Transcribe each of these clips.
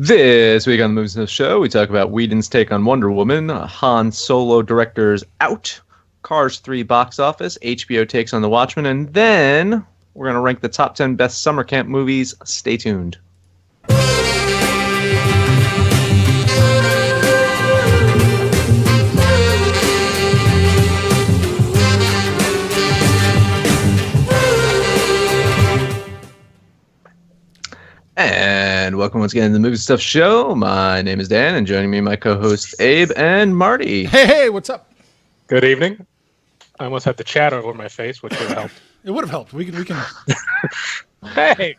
This week on the Movies News Show, we talk about Whedon's take on Wonder Woman, Han Solo director's Out, Cars 3 box office, HBO takes on the Watchmen, and then we're going to rank the top 10 best summer camp movies. Stay tuned. And welcome once again to the Movie Stuff Show. My name is Dan, and joining me, my co-hosts Abe and Marty. Hey, what's up? Good evening. I almost had the chat over my face, which would have helped. It would have helped. We can. Hey!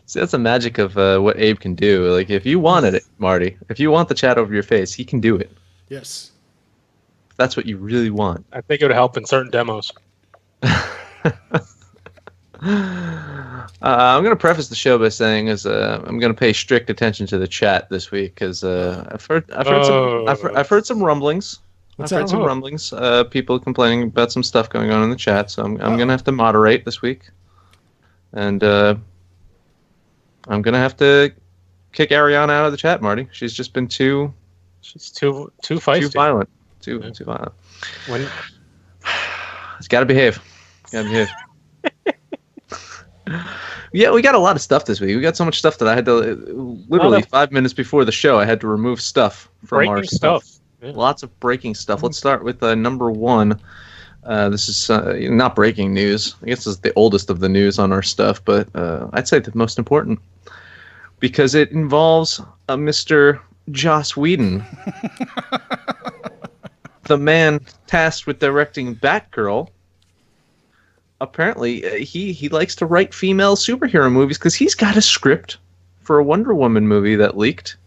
See, that's the magic of what Abe can do. Like, if you wanted it, Marty, if you want the chat over your face, he can do it. Yes. If that's what you really want. I think it would help in certain demos. I'm going to preface the show by saying I'm going to pay strict attention to the chat this week because I've heard some rumblings. People complaining about some stuff going on in the chat, so I'm going to have to moderate this week, and I'm going to have to kick Ariana out of the chat. Marty, she's just been too feisty, too violent, too violent. It's got to behave. Yeah, we got a lot of stuff this week. We got so much stuff that I had to literally 5 minutes before the show. I had to remove stuff from our stuff. Yeah. Lots of breaking stuff. Let's start with number one. This is not breaking news. I guess it's the oldest of the news on our stuff, but I'd say the most important because it involves Mr. Joss Whedon, the man tasked with directing Batgirl. Apparently, he likes to write female superhero movies because he's got a script for a Wonder Woman movie that leaked.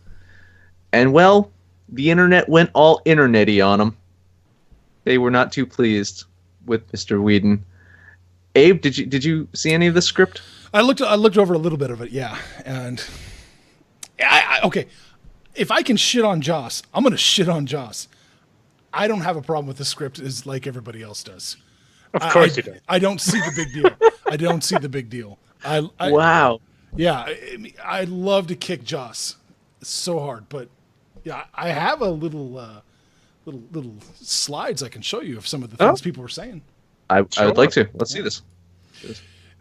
And, well, the internet went all internet-y on him. They were not too pleased with Mr. Whedon. Abe, did you see any of the script? I looked over a little bit of it, yeah. And, okay, if I can shit on Joss, I'm going to shit on Joss. I don't have a problem with the script as like everybody else does. Of course you do. I don't see the big deal. I don't see the big deal. Wow. Yeah, I'd love to kick Joss so hard, but yeah, I have a little slides I can show you of some of the things people were saying. I would like to. Let's see this.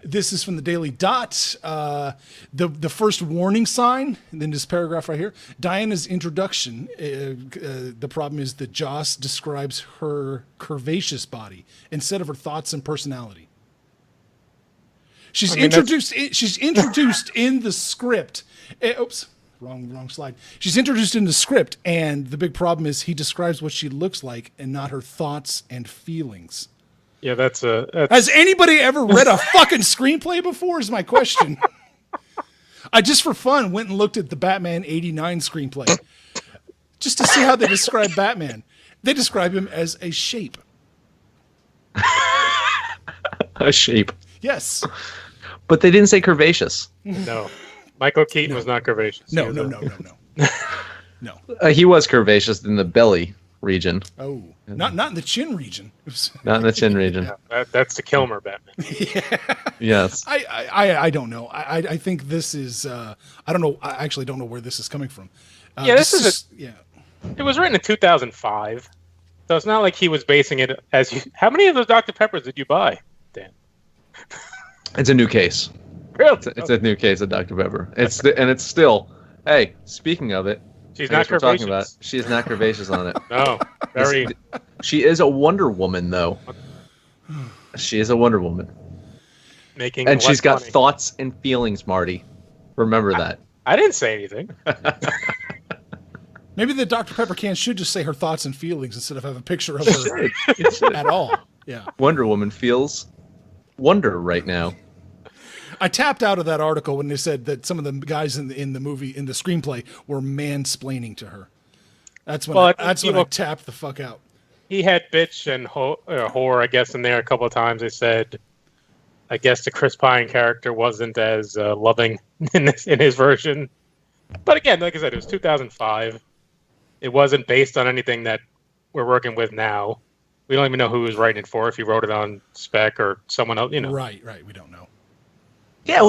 This is from the Daily Dot. The first warning sign, and then this paragraph right here. Diana's introduction. The problem is that Joss describes her curvaceous body instead of her thoughts and personality. She's introduced in the script. Oops, wrong slide. She's introduced in the script, and the big problem is he describes what she looks like and not her thoughts and feelings. Yeah, that's Has anybody ever read a fucking screenplay before is my question. I just for fun went and looked at the Batman 89 screenplay just to see how they describe Batman. They describe him as a shape. A shape. Yes. But they didn't say curvaceous. No. Michael Keaton was not curvaceous. No. No. He was curvaceous in the belly region. Oh, not in the chin region. Not in the chin region. Yeah, that's the Kilmer Batman. Yeah. Yes. I don't know. I think this is. I don't know. I actually don't know where this is coming from. Yeah. It was written in 2005, so it's not like he was basing it as. How many of those Dr. Peppers did you buy, Dan? It's a new case. Really? It's a new case of Dr. Pepper. It's still. Hey, speaking of it. She's not curvaceous. She is not curvaceous on it. No, very. She is a Wonder Woman, though. She is a Wonder Woman. And she's got thoughts and feelings, Marty. Remember that. I didn't say anything. Maybe the Dr. Pepper can should just say her thoughts and feelings instead of have a picture of her at all. Yeah. Wonder Woman feels wonder right now. I tapped out of that article when they said that some of the guys in the movie, in the screenplay, were mansplaining to her. That's when I tapped the fuck out. He had bitch and whore, I guess, in there a couple of times. They said, I guess the Chris Pine character wasn't as loving in his version. But again, like I said, it was 2005. It wasn't based on anything that we're working with now. We don't even know who he was writing it for, if he wrote it on spec or someone else, Right, we don't know. Yeah,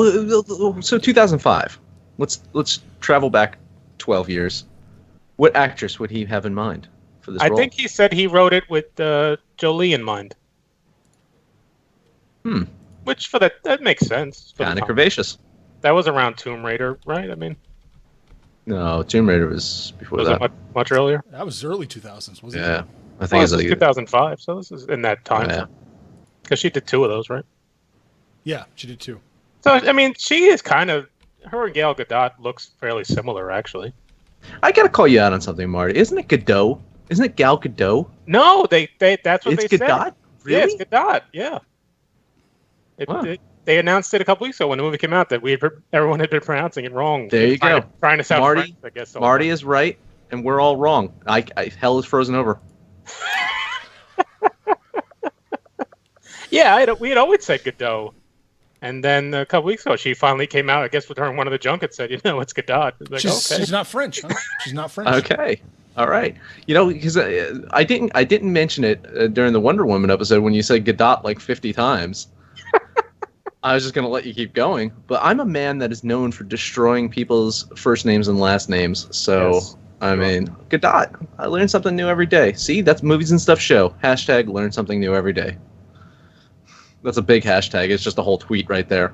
so 2005. let's travel back 12 years. What actress would he have in mind for this role? I think he said he wrote it with Jolie in mind. Which for that makes sense. Kind of curvaceous. That was around Tomb Raider, right? I mean, no, Tomb Raider was before that. Was it much earlier? That was early 2000s, wasn't it? Yeah, I think it was 2005. So this is in that time. Yeah. Because she did 2 of those, right? Yeah, she did 2. So I mean, she is kind of her and Gal Gadot looks fairly similar, actually. I gotta call you out on something, Marty. Isn't it Gadot? Isn't it Gal Gadot? No, that's what it's they Gadot? said. Really? Yeah, it's Gadot. Yeah. They announced it a couple weeks ago when the movie came out that everyone had been pronouncing it wrong. There you go. Trying to sound Marty, French, I guess. Marty is right, and we're all wrong. Hell is frozen over. Yeah, we had always said Gadot. And then a couple weeks ago, she finally came out, I guess, with her and one of the junkets said, it's Gadot. Like, she's not French, huh? She's not French. Okay. All right. Because I didn't mention it during the Wonder Woman episode when you said Gadot like 50 times. I was just going to let you keep going. But I'm a man that is known for destroying people's first names and last names. So, yes. I mean, Gadot. I learn something new every day. See, that's Movies and Stuff show. # learn something new every day. That's a big hashtag. It's just a whole tweet right there.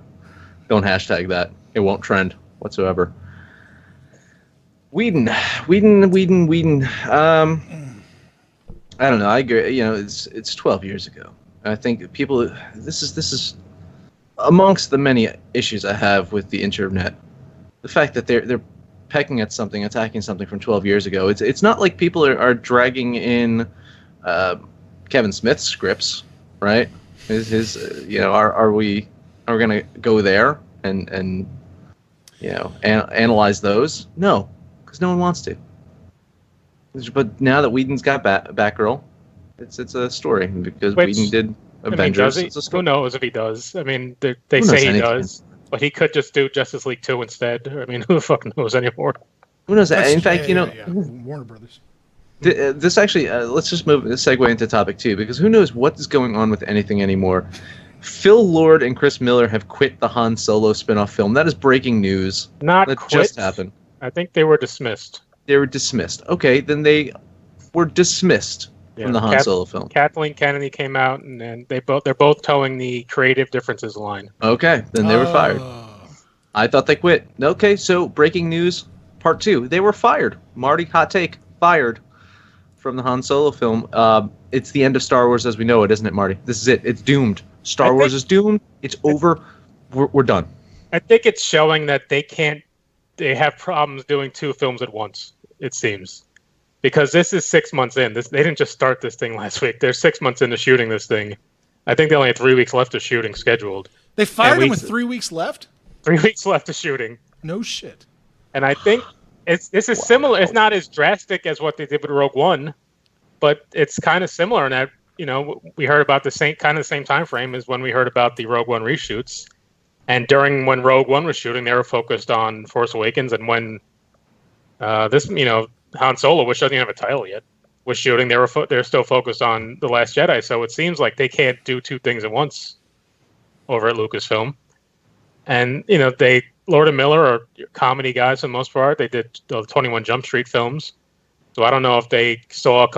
Don't hashtag that. It won't trend whatsoever. Whedon. I don't know. I agree. It's 12 years ago. I think people. This is amongst the many issues I have with the internet. The fact that they're pecking at something, attacking something from 12 years ago. It's not like people are dragging in Kevin Smith's scripts, right? Are we gonna go there and analyze those? No, because no one wants to. But now that Whedon's got Batgirl, it's a story because Whedon did Avengers. Does he? Who knows if he does? I mean, they say he does, but he could just do Justice League 2 instead. I mean, who the fuck knows anymore? Who knows? In fact, Warner Brothers. This actually, let's just segue into topic 2, because who knows what is going on with anything anymore. Phil Lord and Chris Miller have quit the Han Solo spin-off film. That is breaking news. That just happened. I think they were dismissed. They were dismissed. Okay, then they were dismissed from the Han Solo film. Kathleen Kennedy came out, and then they're both towing the creative differences line. Okay, then they were fired. I thought they quit. Okay, so breaking news, part 2. They were fired. Marty, hot take, fired from the Han Solo film. It's the end of Star Wars as we know it, isn't it, Marty? This is it. It's doomed. Star Wars is doomed. It's over. We're done. I think it's showing that they have problems doing 2 films at once, it seems. Because this is 6 months in. They didn't just start this thing last week. They're 6 months into shooting this thing. I think they only had 3 weeks left of shooting scheduled. They fired him with 3 weeks left? 3 weeks left of shooting. No shit. And I think this is similar. It's not as drastic as what they did with Rogue One, but it's kind of similar in that, we heard about the same time frame as when we heard about the Rogue One reshoots. And when Rogue One was shooting, they were focused on Force Awakens. And when Han Solo, which doesn't even have a title yet, was shooting, they're still focused on The Last Jedi. So it seems like they can't do 2 things at once over at Lucasfilm. And, Lord and Miller are comedy guys for the most part. They did the 21 Jump Street films. So I don't know if they saw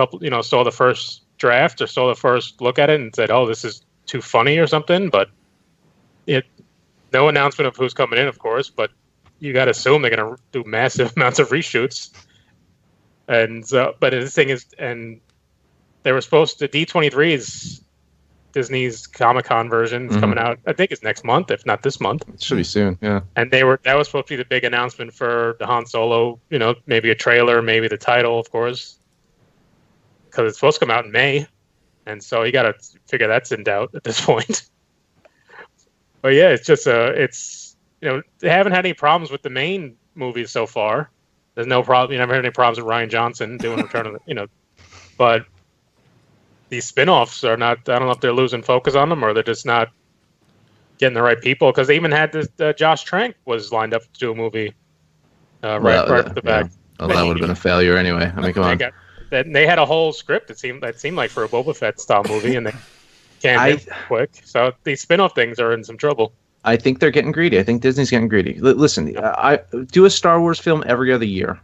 saw the first draft or saw the first look at it and said, oh, this is too funny or something. But no announcement of who's coming in, of course. But you got to assume they're going to do massive amounts of reshoots. And but the thing is, and they were supposed to, D23 is Disney's Comic-Con version. It's coming out, I think it's next month, if not this month. It should be soon, yeah. And that was supposed to be the big announcement for the Han Solo, maybe a trailer, maybe the title, of course. Because it's supposed to come out in May. And so you got to figure that's in doubt at this point. But yeah, it's just, they haven't had any problems with the main movies so far. There's no problem. You never had any problems with Rian Johnson doing Return of the, but these spin-offs are not, I don't know if they're losing focus on them or they're just not getting the right people, because they even had this, Josh Trank was lined up to do a movie right off the back. Well, that would have been a failure anyway. I mean, come on. They had a whole script that seemed like for a Boba Fett style movie, and they can't do it quick. So these spin-off things are in some trouble. I think they're getting greedy. I think Disney's getting greedy. Listen, I do a Star Wars film every other year.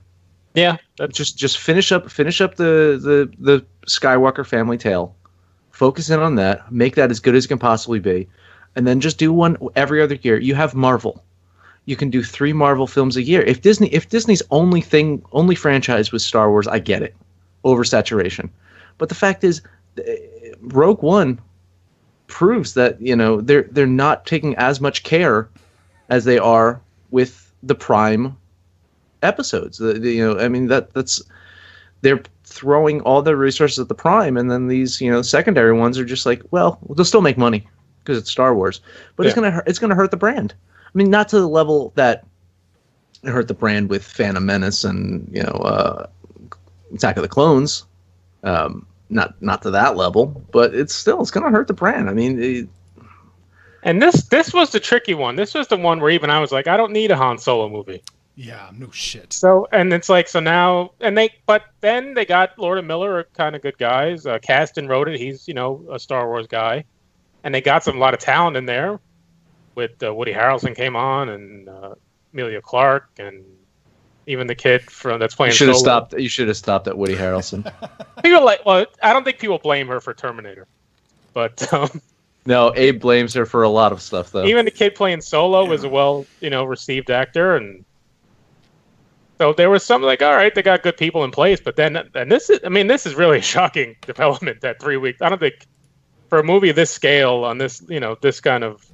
Yeah, just finish up the Skywalker family tale. Focus in on that. Make that as good as it can possibly be, and then just do one every other year. You have Marvel. You can do 3 Marvel films a year. If Disney's only franchise was Star Wars, I get it, oversaturation. But the fact is, Rogue One proves that they're not taking as much care as they are with the Prime episodes. That's they're throwing all their resources at the Prime, and then these secondary ones are just like, well, they'll still make money because it's Star Wars, but it's gonna hurt the brand. I mean, not to the level that it hurt the brand with Phantom Menace and Attack of the Clones. Not to that level, but it's going to hurt the brand. I mean, and this was the tricky one. This was the one where even I was like, I don't need a Han Solo movie. Yeah, no shit. So, and it's like, so now, but then they got Lord and Miller are kind of good guys. Kasdan wrote it. He's, a Star Wars guy. And they got a lot of talent in there with Woody Harrelson came on and Emilia Clarke and even the kid that's playing Solo. You should have stopped at Woody Harrelson. People I don't think people blame her for Terminator. But no, Abe blames her for a lot of stuff, though. Even the kid playing Solo was a received actor, and so there was some like, all right, they got good people in place, but then this is really a shocking development that 3 weeks. I don't think for a movie of this scale on this this kind of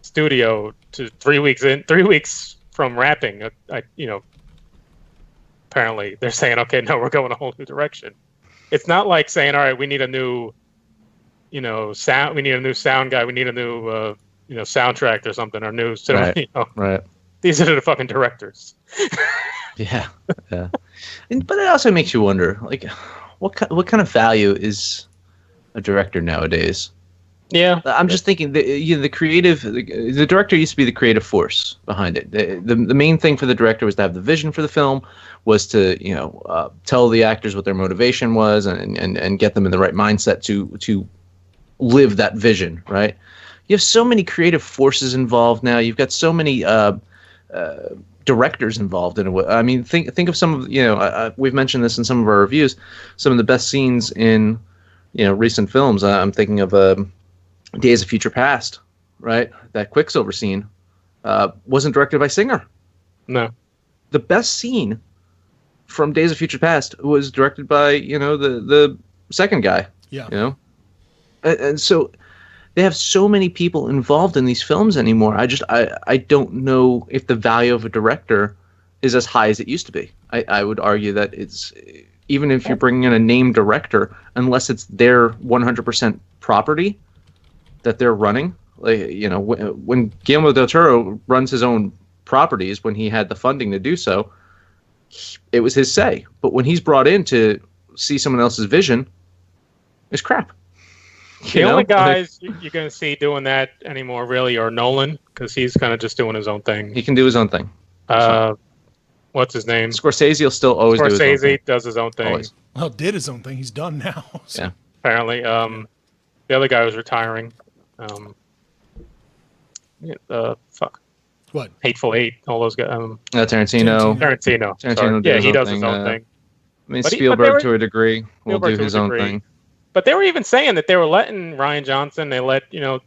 studio to 3 weeks from wrapping, apparently they're saying, okay, no, we're going a whole new direction. It's not like saying, all right, we need a new sound, we need a new sound guy, we need a new soundtrack or something, or new right. These are the fucking directors. Yeah. But it also makes you wonder, like, what kind of value is a director nowadays? Yeah, I'm just thinking the creative, the director used to be the creative force behind it. The main thing for the director was to have the vision for the film, was to tell the actors what their motivation was, and get them in the right mindset to live that vision. Right? You have so many creative forces involved now. You've got so many directors involved in it. I mean, think of some of we've mentioned this in some of our reviews. Some of the best scenes in recent films. I'm thinking of Days of Future Past, right? That Quicksilver scene wasn't directed by Singer. No. The best scene from Days of Future Past was directed by, the second guy. Yeah. And so they have so many people involved in these films anymore. I don't know if the value of a director is as high as it used to be. I would argue that it's, even if you're bringing in a named director, unless it's their 100% property that they're running, like when Guillermo del Toro runs his own properties, when he had the funding to do so, it was his say. But when he's brought in to see someone else's vision, it's crap. The only guys you're going to see doing that anymore really are Nolan, because he's kind of just doing his own thing. He can do his own thing. What's his name? Scorsese will still always do his own thing. Scorsese does his own thing. Always. Well, did his own thing. He's done now. So. Yeah. Apparently. The other guy was retiring. Fuck. What? Hateful Eight. All those guys. Tarantino. Sorry. Yeah, he does his own thing. I mean, Spielberg to a degree will do his own thing. But they were even saying that they were letting Rian Johnson. They let Trevorrow.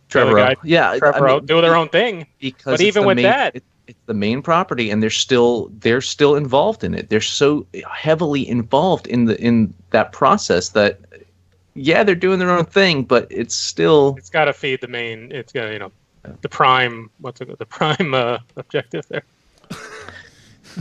Trevorrow do their own thing. Because but even with that, it's the main property, and they're still involved in it. They're so heavily involved in that process that, yeah, they're doing their own thing, but it's got to feed the main. It's got the prime. What's it? The prime objective there.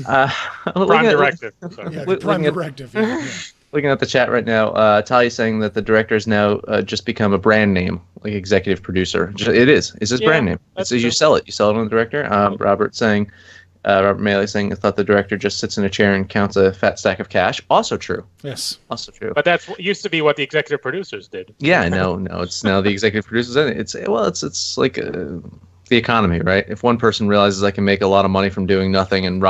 Prime directive. Prime directive. Yeah. Looking at the chat right now, Talia's saying that the director has now just become a brand name, like executive producer. It is. It's his brand name. It's you sell it. You sell it on the director. Robert Maley saying, I thought the director just sits in a chair and counts a fat stack of cash. Also true. Yes. Also true. But that's used to be what the executive producers did. Yeah, no. It's now the executive producers. It's like the economy, right? If one person realizes I can make a lot of money from doing nothing and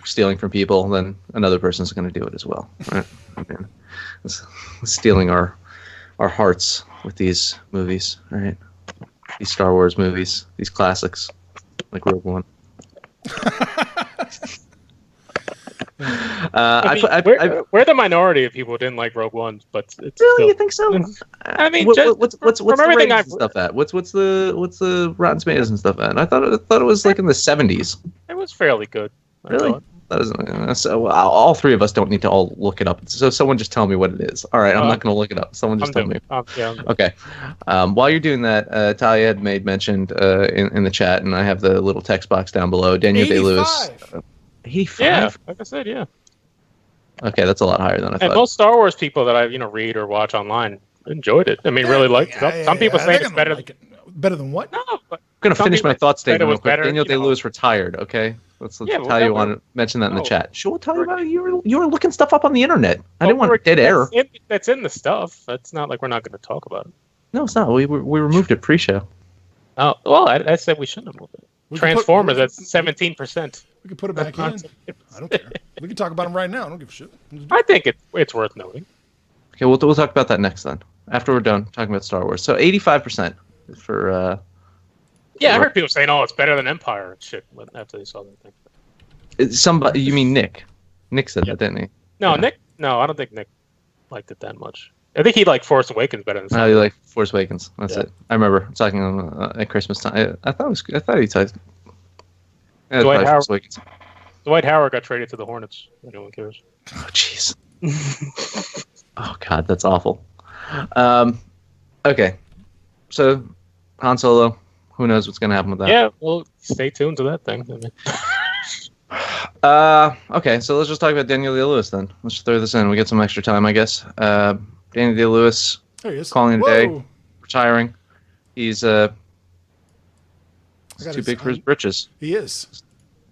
stealing from people, then another person's going to do it as well, right? I mean, it's stealing our our hearts with these movies, right? These Star Wars movies, these classics, like Rogue One. We're the minority of people who didn't like Rogue One, but it's really, still, you think so? I mean, what's from the everything ratings and stuff at? What's the Rotten Tomatoes and stuff at? And I thought it was like in the 70s. It was fairly good. Really? So all three of us don't need to all look it up. So someone just tell me what it is. All right, I'm not going to look it up. Someone just tell me. Okay. While you're doing that, Talia had mentioned in the chat, and I have the little text box down below. Daniel Day-Lewis. 85. Yeah, like I said, yeah. Okay, that's a lot higher than I thought. And most Star Wars people that I read or watch online enjoyed it. I mean, really liked it. Some people say it's better. Better than what? No, but I'm going to finish my thought statement real quick. Better, Daniel Day-Lewis retired, okay? Let's tell you want to mention that in the chat. Sure, we'll tell you about it. You were looking stuff up on the internet. I didn't want dead air. That's in the stuff. It's not like we're not going to talk about it. No, it's not. We removed it pre-show. Oh, well, I said we shouldn't have moved it. Transformers, that's 17%. We can put it back in. I don't care. We can talk about them right now. I don't give a shit. I think it's worth noting. Okay, we'll talk about that next then. After we're done talking about Star Wars. So 85% for... yeah, I heard people saying, "Oh, it's better than Empire" and shit after they saw that thing. Somebody, you mean Nick? Nick said that, didn't he? No, yeah. Nick. No, I don't think Nick liked it that much. I think he liked Force Awakens better than. No, he liked Force Awakens. That's it. I remember talking at Christmas time. I thought he talked. Dwight Howard got traded to the Hornets. No one cares. Oh, jeez. Oh God, that's awful. Okay, so Han Solo. Who knows what's going to happen with that? Yeah, well, stay tuned to that thing. Okay, so let's just talk about Daniel Day-Lewis then. Let's throw this in. We get some extra time, I guess. Daniel Day-Lewis calling it a day, retiring. He's too big for his britches. He is.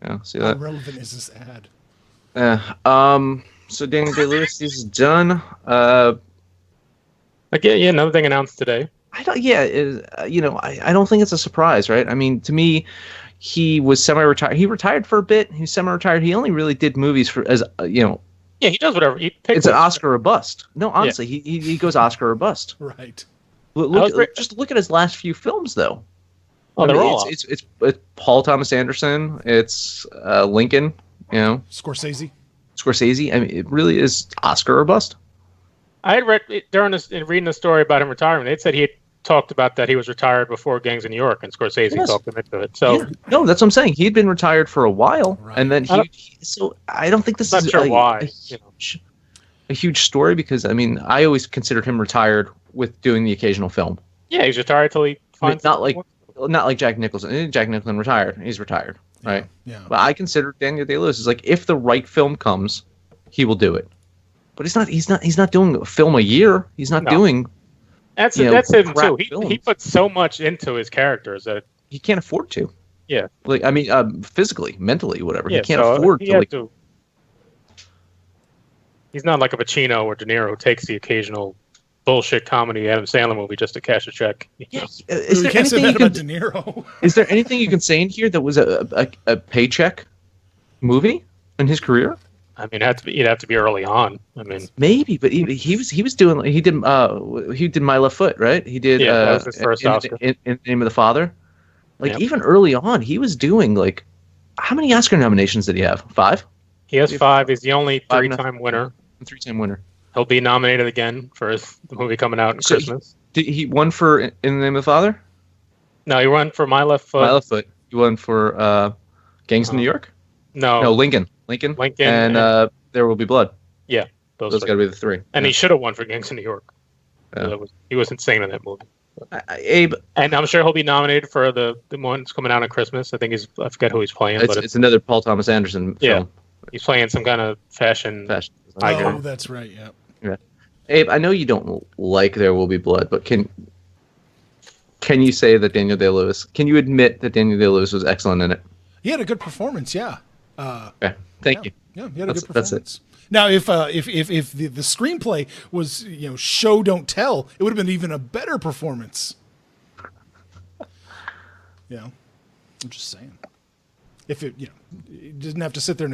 Yeah, see How that? relevant is this ad? So Daniel Day-Lewis, he's done. Again, another thing announced today. I don't think it's a surprise, right? I mean, to me, he was semi-retired. He retired for a bit. He was semi-retired. He only really did movies Yeah, he does whatever. It's an Oscar or bust. No, honestly, he goes Oscar or bust. Right. Just look at his last few films, though. Oh, they're all. It's Paul Thomas Anderson. It's Lincoln. Scorsese. I mean, it really is Oscar or bust. I had read reading the story about him retiring. They said he had talked about that he was retired before Gangs of New York, and Scorsese talked him into it. So no, that's what I'm saying. He'd been retired for a while, and then so I don't think this is a huge story because I mean I always considered him retired with doing the occasional film. Yeah, he's retired till he finds not like Jack Nicholson. Jack Nicholson retired. He's retired, right? Yeah. But I consider Daniel Day-Lewis is like if the right film comes, he will do it. But he's not doing a film a year. He's not doing. That's him too. He puts so much into his characters that he can't afford to. Yeah. Like I mean, physically, mentally, whatever. Yeah, he can't afford to. He's not like a Pacino or De Niro who takes the occasional bullshit comedy Adam Sandler movie just to cash a check. Yeah. Is there anything you can, De Niro? Is there anything you can say in here that was a paycheck movie in his career? I mean, it'd have to be early on. I mean, maybe, but he was doing he did My Left Foot, right? He did that was his first Oscar. In the Name of the Father. Like even early on, he was doing like how many Oscar nominations did he have? 5? He has 5. He's the only 3-time winner. 3-time winner. He'll be nominated again for the movie coming out in Christmas. He won for In the Name of the Father? No, he won for My Left Foot. My Left Foot. He won for Gangs of New York? No, Lincoln, and There Will Be Blood. Yeah, those got to be the 3. And he should have won for Gangs of New York. Yeah. He was insane in that movie. Abe, and I'm sure he'll be nominated for the ones coming out on Christmas. I think I forget who he's playing. It's another Paul Thomas Anderson film. He's playing some kind of fashion. Oh, that's right. Yeah. Abe, I know you don't like There Will Be Blood, but can you say that Daniel Day-Lewis? Can you admit that Daniel Day-Lewis was excellent in it? He had a good performance. Yeah. Okay. Thank you. Yeah, he had a good performance. That's it. Now, if the screenplay was show don't tell, it would have been even a better performance. I'm just saying. If it doesn't have to sit there and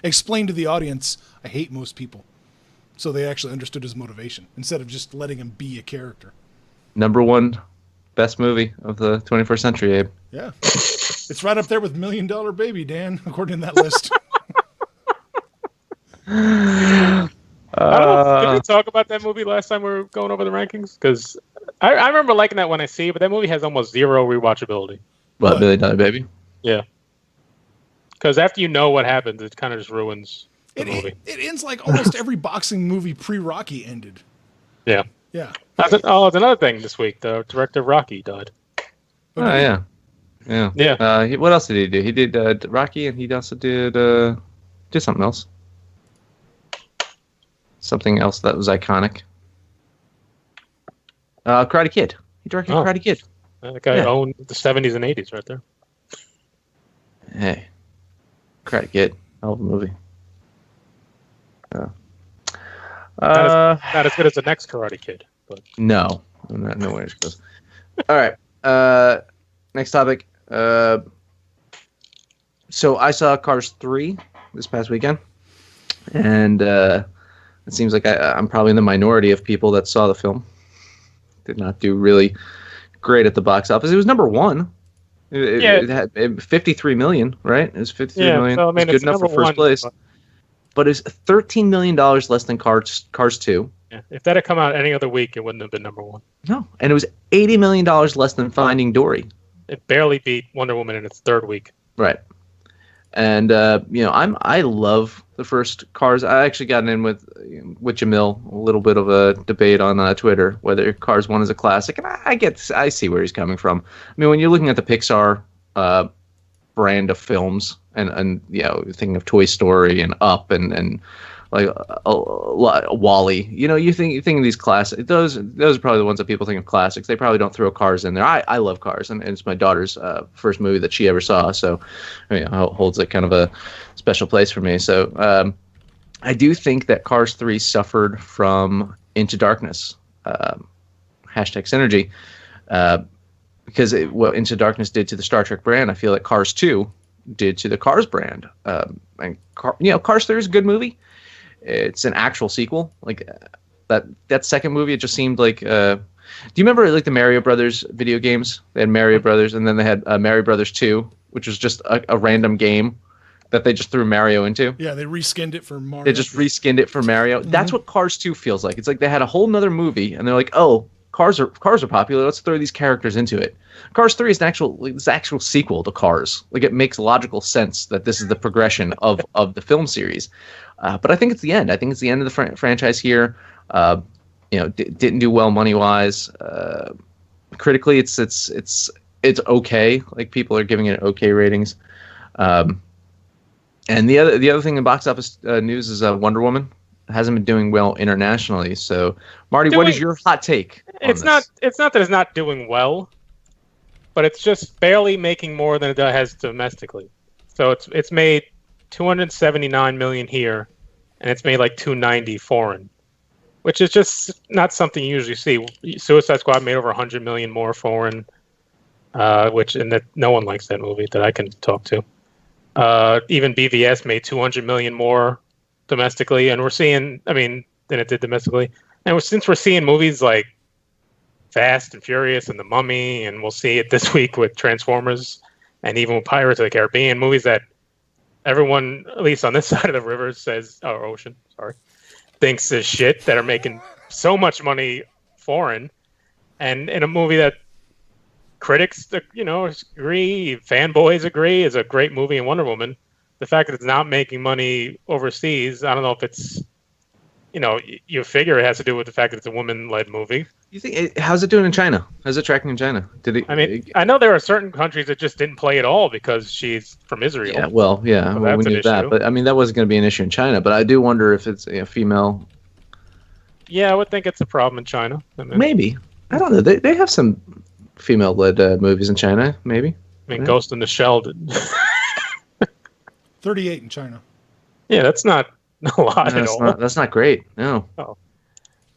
explain to the audience. I hate most people. So they actually understood his motivation instead of just letting him be a character. Number one best movie of the 21st century, Abe. Yeah. It's right up there with $1 Million Baby, Dan, according to that list. I don't know. Did we talk about that movie last time we were going over the rankings? Because I remember liking that when I see it, but that movie has almost zero rewatchability. What, $1 Million Baby? Yeah. Because after you know what happens, it kind of just ruins the movie. It ends like almost every boxing movie pre-Rocky ended. Yeah. Yeah. It's another thing this week. The director of Rocky died. Oh, yeah. Yeah. Yeah. What else did he do? He did Rocky, and he also did something else. Something else that was iconic. Karate Kid. He directed Karate Kid. That guy owned the 70s and 80s right there. Hey. Karate Kid. Hell of a movie. Not as good as the next Karate Kid. But. No. Nowhere as close. All right. Next topic. So I saw Cars 3 this past weekend. And it seems like I'm probably in the minority of people that saw the film. Did not do really great at the box office. It was number one. It had 53 million, right? It was 53 million. So, I mean, it's good enough for first place. But it's $13 million less than Cars 2. Yeah. If that had come out any other week, it wouldn't have been number one. No. And it was $80 million less than Finding Dory. It barely beat Wonder Woman in its third week. Right. And I love the first Cars. I actually got in with Jamil, a little bit of a debate on Twitter whether Cars 1 is a classic, and I see where he's coming from. I mean, when you're looking at the Pixar brand of films, and thinking of Toy Story and Up and like Wall-E, you think of these classics. Those are probably the ones that people think of classics. They probably don't throw Cars in there. I love Cars, and it's my daughter's first movie that she ever saw, so it holds a kind of a special place for me. So I do think that Cars 3 suffered from Into Darkness, #synergy, because what Into Darkness did to the Star Trek brand, I feel like Cars 2 did to the Cars brand. And Cars 3 is a good movie. It's an actual sequel. Like that second movie, it just seemed like. Do you remember like the Mario Brothers video games? They had Mario Brothers, and then they had Mario Brothers 2, which was just a random game that they just threw Mario into. Yeah, they reskinned it for Mario. They just reskinned it for Mario. Mm-hmm. That's what Cars 2 feels like. It's like they had a whole nother movie, and they're like, oh, cars are popular. Let's throw these characters into it. Cars 3 is an actual sequel to Cars. Like, it makes logical sense that this is the progression of the film series. But I think it's the end. I think it's the end of the franchise here. Didn't do well money wise. Critically, it's okay. Like, people are giving it okay ratings. And the other thing in box office news is Wonder Woman hasn't been doing well internationally. So, Marty, what is your hot take? It's not that it's not doing well, but it's just barely making more than it has domestically. So it's made $279 million here, and it's made like $290 foreign, which is just not something you usually see. Suicide Squad made over $100 million more foreign, that no one likes that movie that I can talk to. Even BVS made $200 million more domestically, and we're seeing, than it did domestically. And since we're seeing movies like Fast and Furious and The Mummy, and we'll see it this week with Transformers, and even with Pirates of the Caribbean, movies that everyone, at least on this side of the river, thinks is shit, that are making so much money foreign, and in a movie that critics, agree, fanboys agree is a great movie in Wonder Woman. The fact that it's not making money overseas, I don't know if it's, you figure it has to do with the fact that it's a woman-led movie. You think how's it doing in China? How's it tracking in China? I know there are certain countries that just didn't play at all because she's from Israel. Yeah, we knew that, but that wasn't going to be an issue in China. But I do wonder if it's a female. Yeah, I would think it's a problem in China. Maybe, I don't know. They have some female-led movies in China. Maybe. Ghost in the Shell did. 38 in China. Yeah, that's not a lot at all. That's not great. No. Oh.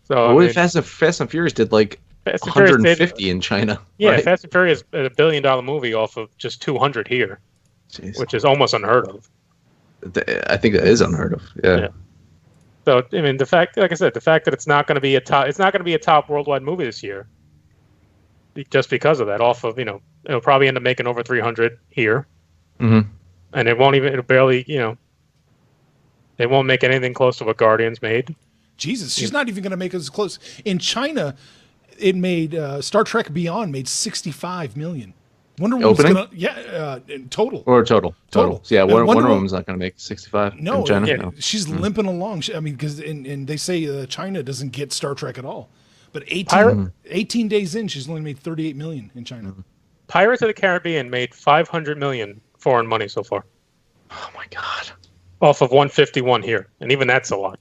So what if Fast and Furious did like 150 in China? Yeah, right? Fast and Furious is a $1 billion movie off of just 200 here. Jeez. Which is almost unheard of. I think that is unheard of. Yeah. So I mean, the fact that it's not going to be a top worldwide movie this year, just because of that. Off of it'll probably end up making over 300 here, and it'll barely they won't make anything close to what Guardians made. Jesus, she's not even going to make us close. In China, it made Star Trek Beyond made 65 million. Wonder Woman's gonna total. Or total. So, yeah, Wonder Woman's not going to make 65 no, in China. Yeah, no. She's limping along. I mean, because and they say China doesn't get Star Trek at all. But 18 days in, she's only made 38 million in China. Pirates of the Caribbean made 500 million foreign money so far. Oh my God. Off of 151 here, and even that's a lot.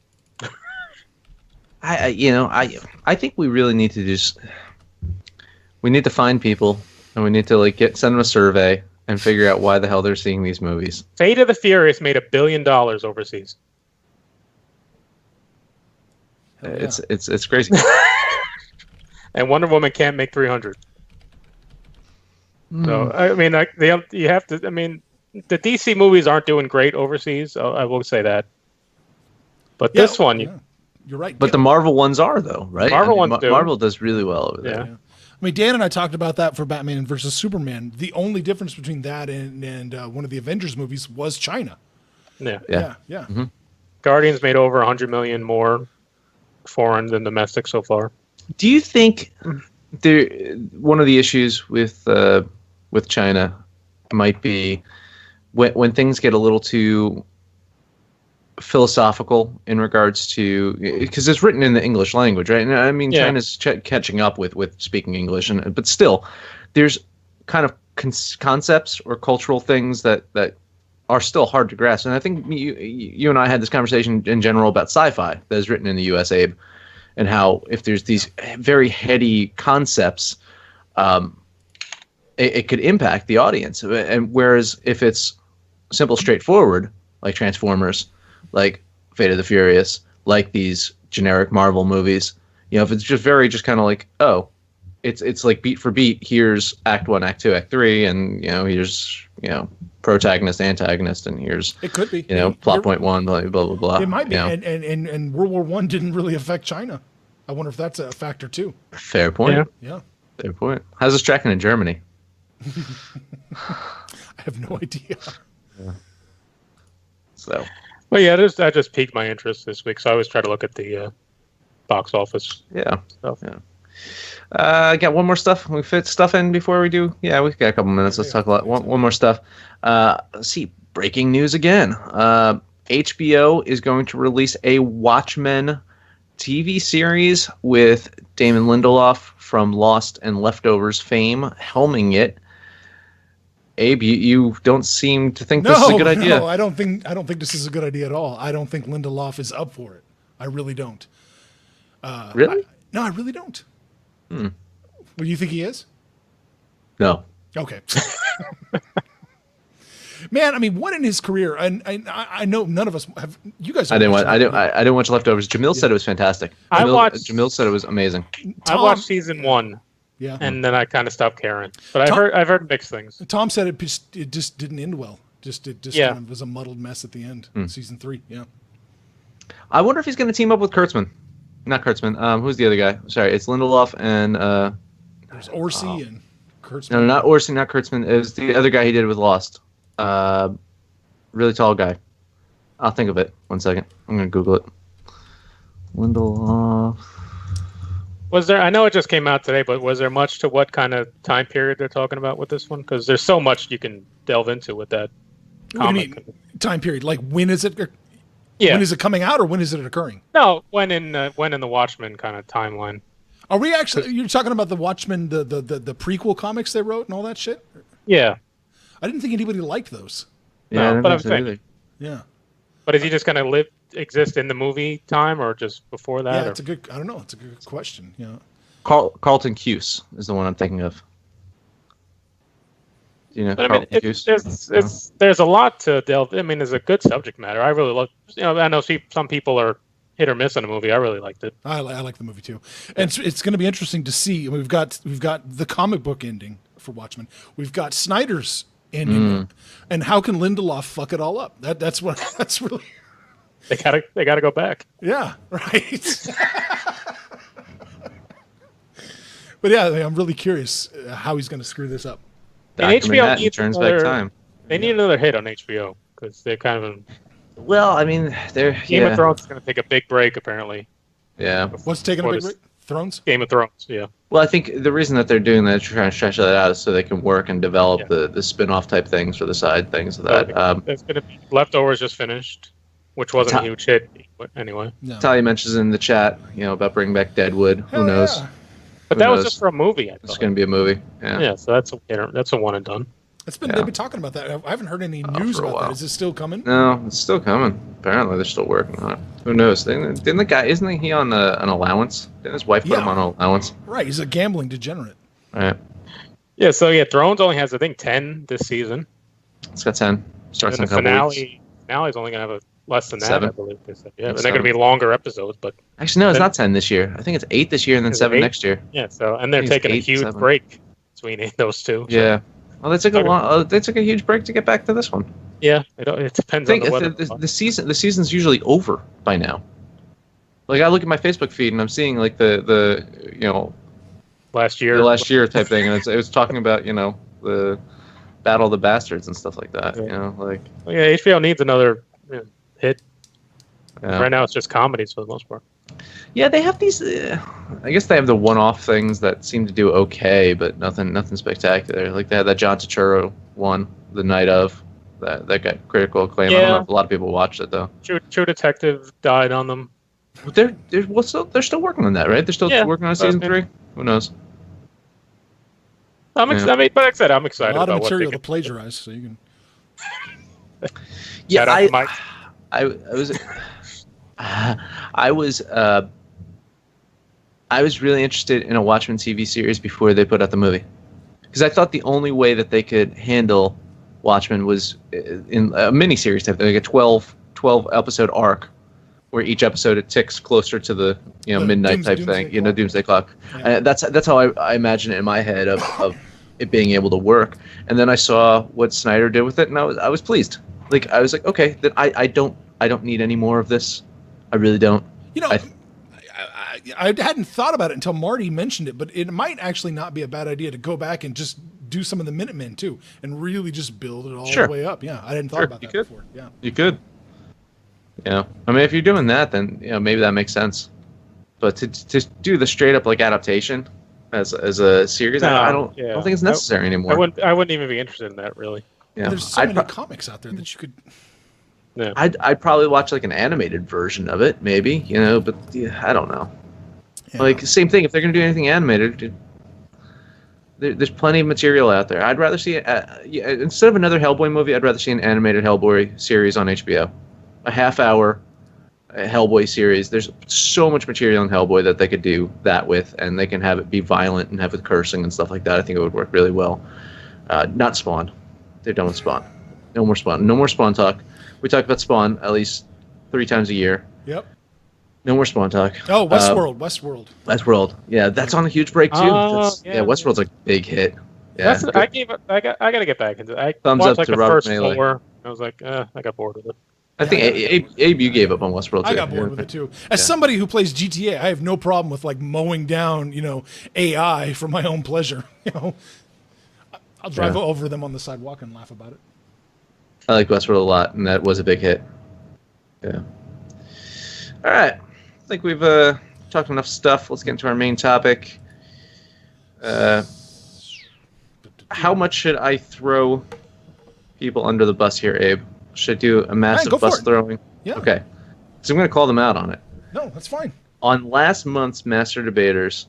I think we really need to we need to find people, and we need to send them a survey and figure out why the hell they're seeing these movies. Fate of the Furious made $1 billion overseas. It's crazy. And Wonder Woman can't make 300. So I mean, you have to. I mean, the DC movies aren't doing great overseas. I will say that. But this one, you're right. But the Marvel ones are though, right? Marvel does really well over there. Yeah. I mean, Dan and I talked about that for Batman versus Superman. The only difference between that and one of the Avengers movies was China. Yeah. Mm-hmm. Guardians made over 100 million more foreign than domestic so far. Do you think one of the issues with China might be when things get a little too philosophical in regards to, because it's written in the English language, right? And I mean, China's catching up with speaking English, but still, there's kind of concepts or cultural things that are still hard to grasp. And I think you and I had this conversation in general about sci-fi that is written in the U.S., Abe, and how if there's these very heady concepts, it could impact the audience. And whereas if it's simple, straightforward, like Transformers, like Fate of the Furious, like these generic Marvel movies, if it's just kind of like, oh, it's like beat for beat, here's Act 1, Act 2, Act 3, and here's protagonist, antagonist, and here's it could be plot point 1, blah blah blah. It might be, and World War I didn't really affect China. I wonder if that's a factor too. Fair point. Yeah. Fair point. How's this tracking in Germany? I have no idea. Yeah. So. Well, yeah, that just piqued my interest this week. So I always try to look at the box office. Stuff. Yeah. I got one more stuff. We fit stuff in before we do. Yeah, we've got a couple minutes. Let's talk about one more stuff. Let's see. Breaking news again. HBO is going to release a Watchmen TV series with Damon Lindelof from Lost and Leftovers fame helming it. Abe, you don't seem to think this is a good idea. No, I don't think this is a good idea at all. I don't think Lindelof is up for it. I really don't. Really? I really don't. Well, you think he is? No. Okay. Man, I mean, what in his career? And I know none of us have. You guys? I didn't watch Leftovers. Jamil said it was fantastic. Jamil said it was amazing. I watched season 1. Yeah, and then I kind of stopped caring. But I've heard mixed things. Tom said it just didn't end well. It kind of was a muddled mess at the end. Season 3. Yeah. I wonder if he's going to team up with Kurtzman. Not Kurtzman. Who's the other guy? Sorry, it's Lindelof and there's Orsi and Kurtzman. No, not Orsi, not Kurtzman. It was the other guy he did with Lost. Really tall guy. I'll think of it. 1 second. I'm going to Google it. Lindelof. Was there? I know it just came out today, but was there much to what kind of time period they're talking about with this one? Because there's so much you can delve into with that. What do you mean time period? Like when is it? Yeah. When is it coming out, or when is it occurring? No, when in the Watchmen kind of timeline. Are we actually? You're talking about the Watchmen, the prequel comics they wrote and all that shit? Yeah. I didn't think anybody liked those. Yeah, no, but I'm saying. Yeah. But is he just going to exist in the movie time or just before that? Yeah, it's a good. I don't know. It's a good question. Yeah. Carlton Cuse is the one I'm thinking of. There's a lot to delve. I mean, there's a good subject matter. I really love. I know some people are hit or miss on a movie. I really liked it. I like the movie too, and it's going to be interesting to see. We've got the comic book ending for Watchmen. We've got Snyder's ending, and how can Lindelof fuck it all up? That's really. They gotta go back. Yeah, right. But yeah, I'm really curious how he's going to screw this up. And HBO needs turns back time. They need another hit on HBO because they're kind of. Well, I mean, Game of Thrones is going to take a big break apparently. Yeah. What's taking a big break? Thrones? Game of Thrones, yeah. Well, I think the reason that they're doing that, they're trying to stretch that out, is so they can work and develop the spin-off type things for the side things of that. That's going to be Leftovers just finished, which wasn't a huge hit anyway. No. Talia mentions in the chat, about bringing back Deadwood. Who knows? Yeah. But that was just for a movie. It's going to be a movie. Yeah. Yeah. So that's a one and done. They've been talking about that. I haven't heard any news about that. Is it still coming? No, it's still coming. Apparently, they're still working on it. Who knows? Didn't the guy? Isn't he on an allowance? Didn't his wife put him on an allowance? Right. He's a gambling degenerate. Right. Yeah. So Thrones only has 10 this season. It's got 10. Starts in a couple weeks. Finale's only going to have less than 7. that, I believe they said. Yeah, and they're going to be longer episodes, but actually no, it's not 10 this year. I think it's 8 this year and then 7 next year. Yeah. So and they're taking a huge break between those two. So. Yeah. Well, they took a huge break to get back to this one. Yeah, it depends on the weather. The season's usually over by now. Like I look at my Facebook feed and I'm seeing like the last year type thing, and it was talking about the Battle of the Bastards and stuff like that. Yeah. HBO needs another hit. Yeah. Right now it's just comedies for the most part. Yeah, they have these. I guess they have the one-off things that seem to do okay, but nothing spectacular. Like they had that John Turturro one, The Night of, that got critical acclaim. Yeah. I don't know if a lot of people watched it though. True Detective died on them. They're still working on that, right? They're still working on season 3. Who knows? I'm excited. But like I said, I'm excited. A lot about of material to plagiarize, so you can. Yeah, I was really interested in a Watchmen TV series before they put out the movie, because I thought the only way that they could handle Watchmen was in a miniseries type thing, like a 12 episode arc, where each episode it ticks closer to the midnight type thing, Doomsday Clock. Yeah. That's how I imagine it in my head of it being able to work. And then I saw what Snyder did with it, and I was pleased. Like I was like, okay, then I don't need any more of this. I really don't. I hadn't thought about it until Marty mentioned it, but it might actually not be a bad idea to go back and just do some of the Minutemen too, and really just build it all the way up. Yeah, I hadn't thought about that before. Yeah, you could. Yeah, I mean, if you're doing that, then maybe that makes sense. But to do the straight up like adaptation as a series, I don't think it's necessary anymore. I wouldn't even be interested in that really. Yeah, well, there's so many comics out there that you could. Yeah. I'd probably watch like an animated version of it, maybe, but I don't know. Yeah. Like same thing. If they're gonna do anything animated, there's plenty of material out there. I'd rather see instead of another Hellboy movie, I'd rather see an animated Hellboy series on HBO, a half-hour Hellboy series. There's so much material in Hellboy that they could do that with, and they can have it be violent and have with cursing and stuff like that. I think it would work really well. Not Spawn. They're done with Spawn. No more Spawn. No more Spawn talk. We talk about Spawn at least 3 times a year. Yep. No more Spawn talk. Oh, Westworld. Yeah, that's on a huge break too. Westworld's a big hit. Yeah. I got to get back into it. Thumbs up to Robert Melee. 4. I was like, I got bored with it. I think Abe, you gave up on Westworld too. I got bored with it too. As somebody who plays GTA, I have no problem with like mowing down, AI for my own pleasure. I'll drive over them on the sidewalk and laugh about it. I like Westworld a lot, and that was a big hit. Yeah. All right. I think we've talked enough stuff. Let's get into our main topic. How much should I throw people under the bus here, Abe? Should I do a massive bus throwing? Yeah. Okay. So I'm going to call them out on it. No, that's fine. On last month's Master Debaters,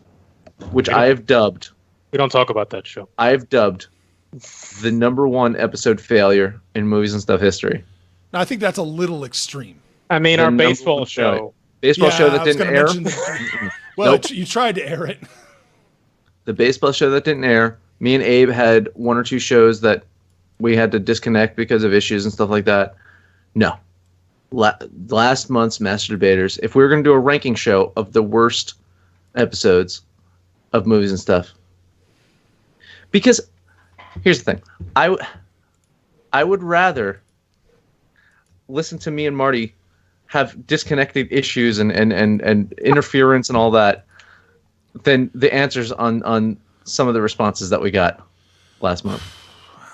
which I have dubbed... We don't talk about that show. I have dubbed the #1 episode failure in movies and stuff history. Now, I think that's a little extreme. I mean, our baseball show. Baseball show that didn't air? Well, nope. You tried to air it. The baseball show that didn't air. Me and Abe had 1 or 2 shows that we had to disconnect because of issues and stuff like that. No. Last month's Master Debaters, if we were going to do a ranking show of the worst episodes of movies and stuff. Because, here's the thing. I would rather listen to me and Marty have disconnected issues and interference and all that than the answers on some of the responses that we got last month.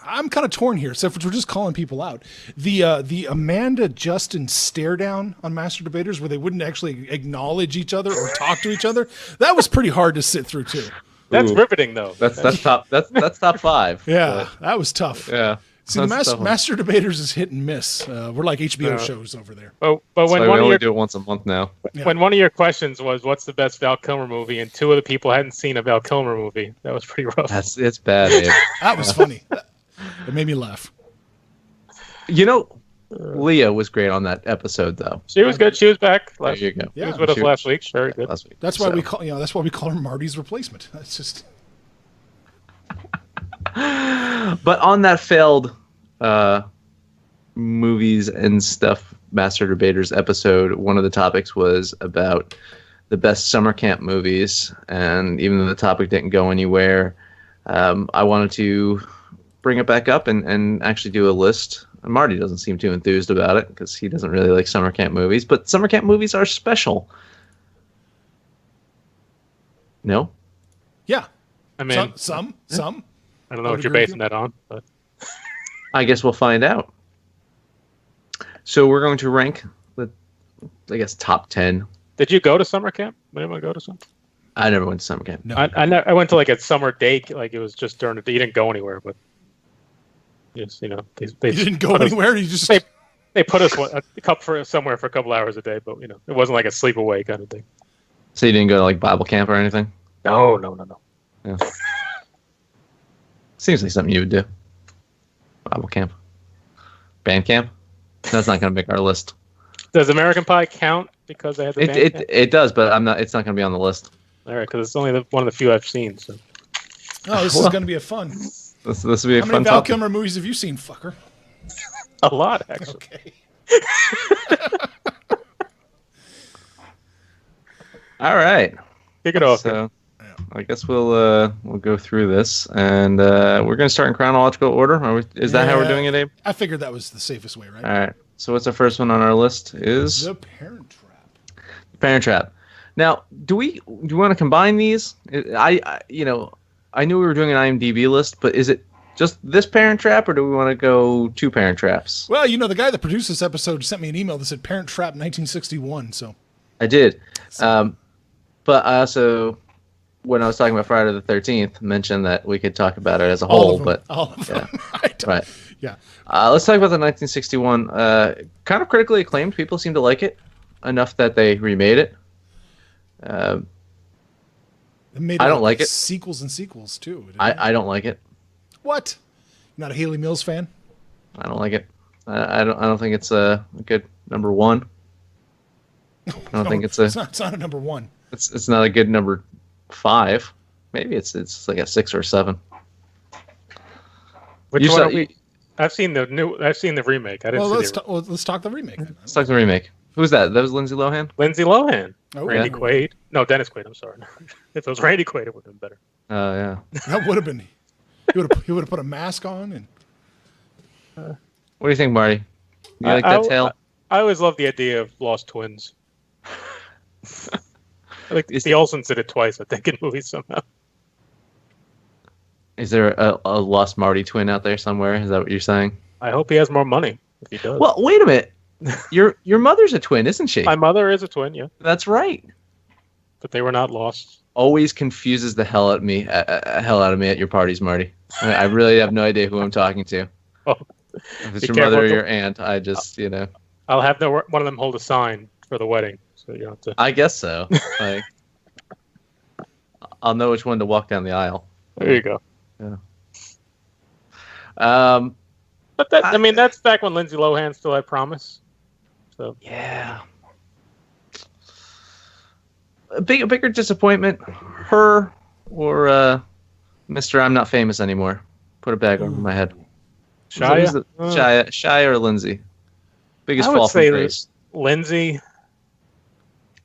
I'm kind of torn here. So if we're just calling people out, the Amanda Justin stare down on Master Debaters, where they wouldn't actually acknowledge each other or talk to each other, that was pretty hard to sit through too. That's riveting, though. That's top. That's top 5. Yeah, that was tough. Yeah. See, the Master Debaters is hit and miss. We're like HBO shows over there. But when so we only do it once a month now. When one of your questions was, "What's the best Val Kilmer movie?" and 2 of the people hadn't seen a Val Kilmer movie, that was pretty rough. It's bad, Abe. That was funny. It made me laugh. Leah was great on that episode, though. She was good. She was back. There you go. She was with us last week. Very good. Last week. That's why we call. That's why we call her Marty's replacement. That's just. But on that failed movies and stuff Master Debaters episode, one of the topics was about the best summer camp movies, and even though the topic didn't go anywhere, I wanted to bring it back up and actually do a list. And Marty doesn't seem too enthused about it because he doesn't really like summer camp movies, but summer camp movies are special. No? Yeah. I mean, some. I don't know what you're basing that on, but I guess we'll find out. So we're going to rank the, I guess, top 10. Did you go to summer camp? Did anyone go to summer? I never went to summer camp. No. I went to like a summer day, like it was just during the day. You didn't go anywhere, but yes, they You didn't go anywhere. You just they put us a cup for somewhere for a couple hours a day, but it wasn't like a sleepaway kind of thing. So you didn't go to like Bible camp or anything? No. Yeah. Seems like something you would do. Bible camp. Band camp? That's not going to make our list. Does American Pie count because they had the band camp? It does, but it's not going to be on the list. All right, because it's only one of the few I've seen. So. Oh, this is going to be a fun. This will be a How fun many Val topic. Kilmer movies have you seen, fucker? A lot, actually. Okay. All right. Kick it off. So, I guess we'll go through this, and we're going to start in chronological order. Is that how we're doing it, Abe? I figured that was the safest way, right? All right. So what's the first one on our list? Is The Parent Trap. Parent Trap. Now, do you want to combine these? I knew we were doing an IMDb list, but is it just this Parent Trap, or do we want to go 2 Parent Traps? Well, the guy that produced this episode sent me an email that said Parent Trap 1961. So I did, but I also, when I was talking about Friday the 13th, mentioned that we could talk about it as a whole. All of them. Right. Yeah. Let's talk about the 1961. Kind of critically acclaimed. People seem to like it enough that they remade it. They made I don't like it. Sequels and sequels too. I don't like it. What? You're not a Haley Mills fan? I don't like it. I don't think it's a good number 1. I don't think it's not a number 1. It's not a good number 5. Maybe it's like a 6 or 7. Which one are we? I've seen the remake. I didn't see let's talk the remake. Let's talk the remake. Who's that? That was Lindsay Lohan? Lindsay Lohan. Oh, Randy yeah. Quaid. No, Dennis Quaid. I'm sorry. If it was Randy Quaid, it would have been better. Oh, yeah. That would have been. He would have put a mask on and. What do you think, Marty? You like that tale? I always love the idea of lost twins. Like the Olsens did it twice, I think, in movies somehow. Is there a lost Marty twin out there somewhere? Is that what you're saying? I hope he has more money if he does. Well, wait a minute. Your mother's a twin, isn't she? My mother is a twin, yeah. That's right. But they were not lost. Always confuses the hell out of me at your parties, Marty. I really have no idea who I'm talking to. Oh, if it's your mother or your aunt, I just, I'll have one of them hold a sign for the wedding, so you don't have to. I guess so. Like, I'll know which one to walk down the aisle. There you go. Yeah. But that's back when Lindsay Lohan still had promise. So yeah. A bigger disappointment, her or Mr. I'm Not Famous Anymore. Put a bag over my head. Shia? Shia or Lindsay? Biggest I would fall from say grace. Lindsay.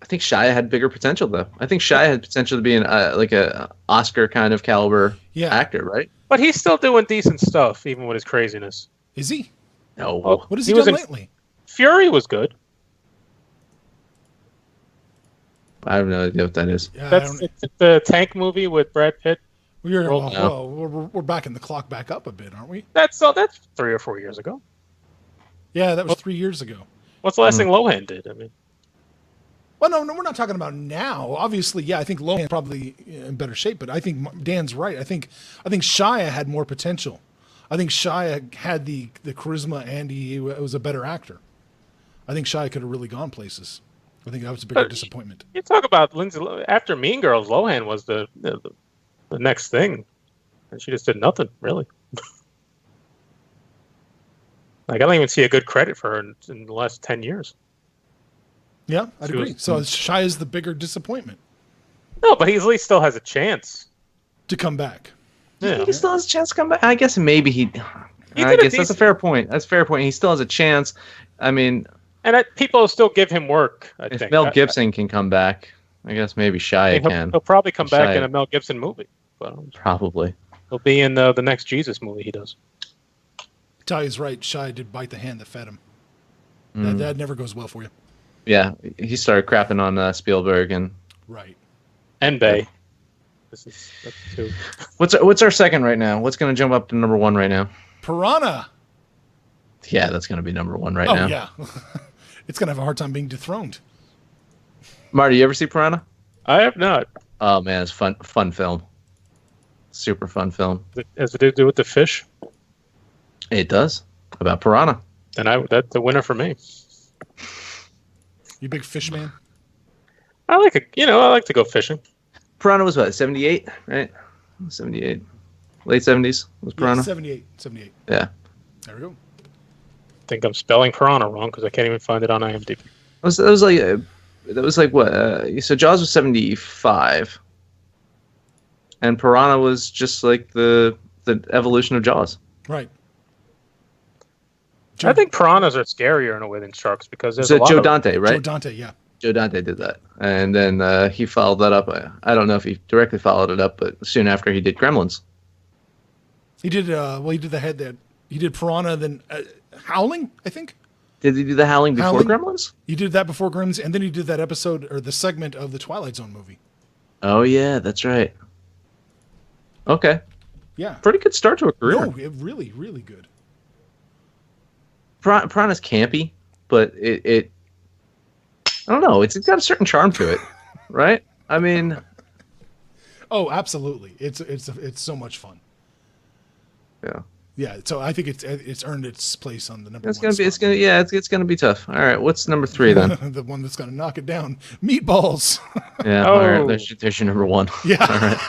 I think Shia had bigger potential, though. I think Shia had potential to be like a Oscar kind of caliber actor, right? But he's still doing decent stuff, even with his craziness. Is he? No. What has he done lately? Fury was good. I have no idea what that is. Yeah, That's it's the Tank movie with Brad Pitt. we're backing the clock back up a bit, aren't we? That's 3 or 4 years ago. Yeah, that was 3 years ago. What's the last thing Lohan did? I mean, Well, no, we're not talking about now. Obviously, yeah, I think Lohan's probably in better shape, but I think Dan's right. I think Shia had more potential. I think Shia had the charisma, and he was a better actor. I think Shia could have really gone places. I think that was a bigger disappointment. you talk about Lindsay after Mean Girls. Lohan was the next thing, and she just did nothing really. Like, I don't even see a good credit for her in the last 10 years. Yeah, I'd agree. So Shia's the bigger disappointment No, but he at least still has a chance. to come back. Yeah. He still has a chance to come back. I guess maybe He I did a guess that's a fair point. That's a fair point. He still has a chance. I mean, And people still give him work, I if think. Mel Gibson can come back, I guess maybe Shia can. He'll probably come back Shia. in a Mel Gibson movie. But Probably. he'll be in the next Jesus movie he does. Talia's right. Shia did bite the hand that fed him. That never goes well for you. Yeah, he started crapping on Spielberg and. Right. And Bay. That's two. What's our second right now? What's going to jump up to number one right now? Piranha. Yeah, that's going to be number one right Oh, now. yeah. It's going to have a hard time being dethroned. Marty, you ever see Piranha? I have not. Oh man, it's fun film. Super fun film. Has it to do with the fish? It does. About piranha. Then that's the winner for me. You big fish man? I like to go fishing. Piranha was what, 78, right? 78. Late 70s was Piranha? Yeah, 78. Yeah. There we go. I think I'm spelling piranha wrong because I can't even find it on IMDb. That was like what? So Jaws was 75. And Piranha was just like the evolution of Jaws. Right. I think piranhas are scarier in a way than sharks because there's a lot Joe of Dante, right? Joe Dante, yeah. Joe Dante did that. And then he followed that up. I don't know if he directly followed it up, but soon after he did Gremlins. He did, he did the head that. He did Piranha, then Howling, I think. Did he do the Howling before Howling? Gremlins? He did that before Gremlins, and then he did that episode, or the segment of the Twilight Zone movie. Oh, yeah, that's right. Okay. Yeah. Pretty good start to a career. No, really, really good. Piranha's campy, but it I don't know. It's got a certain charm to it, right? I mean, Oh, absolutely. It's so much fun. yeah, Yeah, so I think it's earned its place on the number it's one. it's gonna be tough. All right, what's number 3 then? The one that's going to knock it down. Meatballs. Yeah, all right, there's your number 1. Yeah. All right.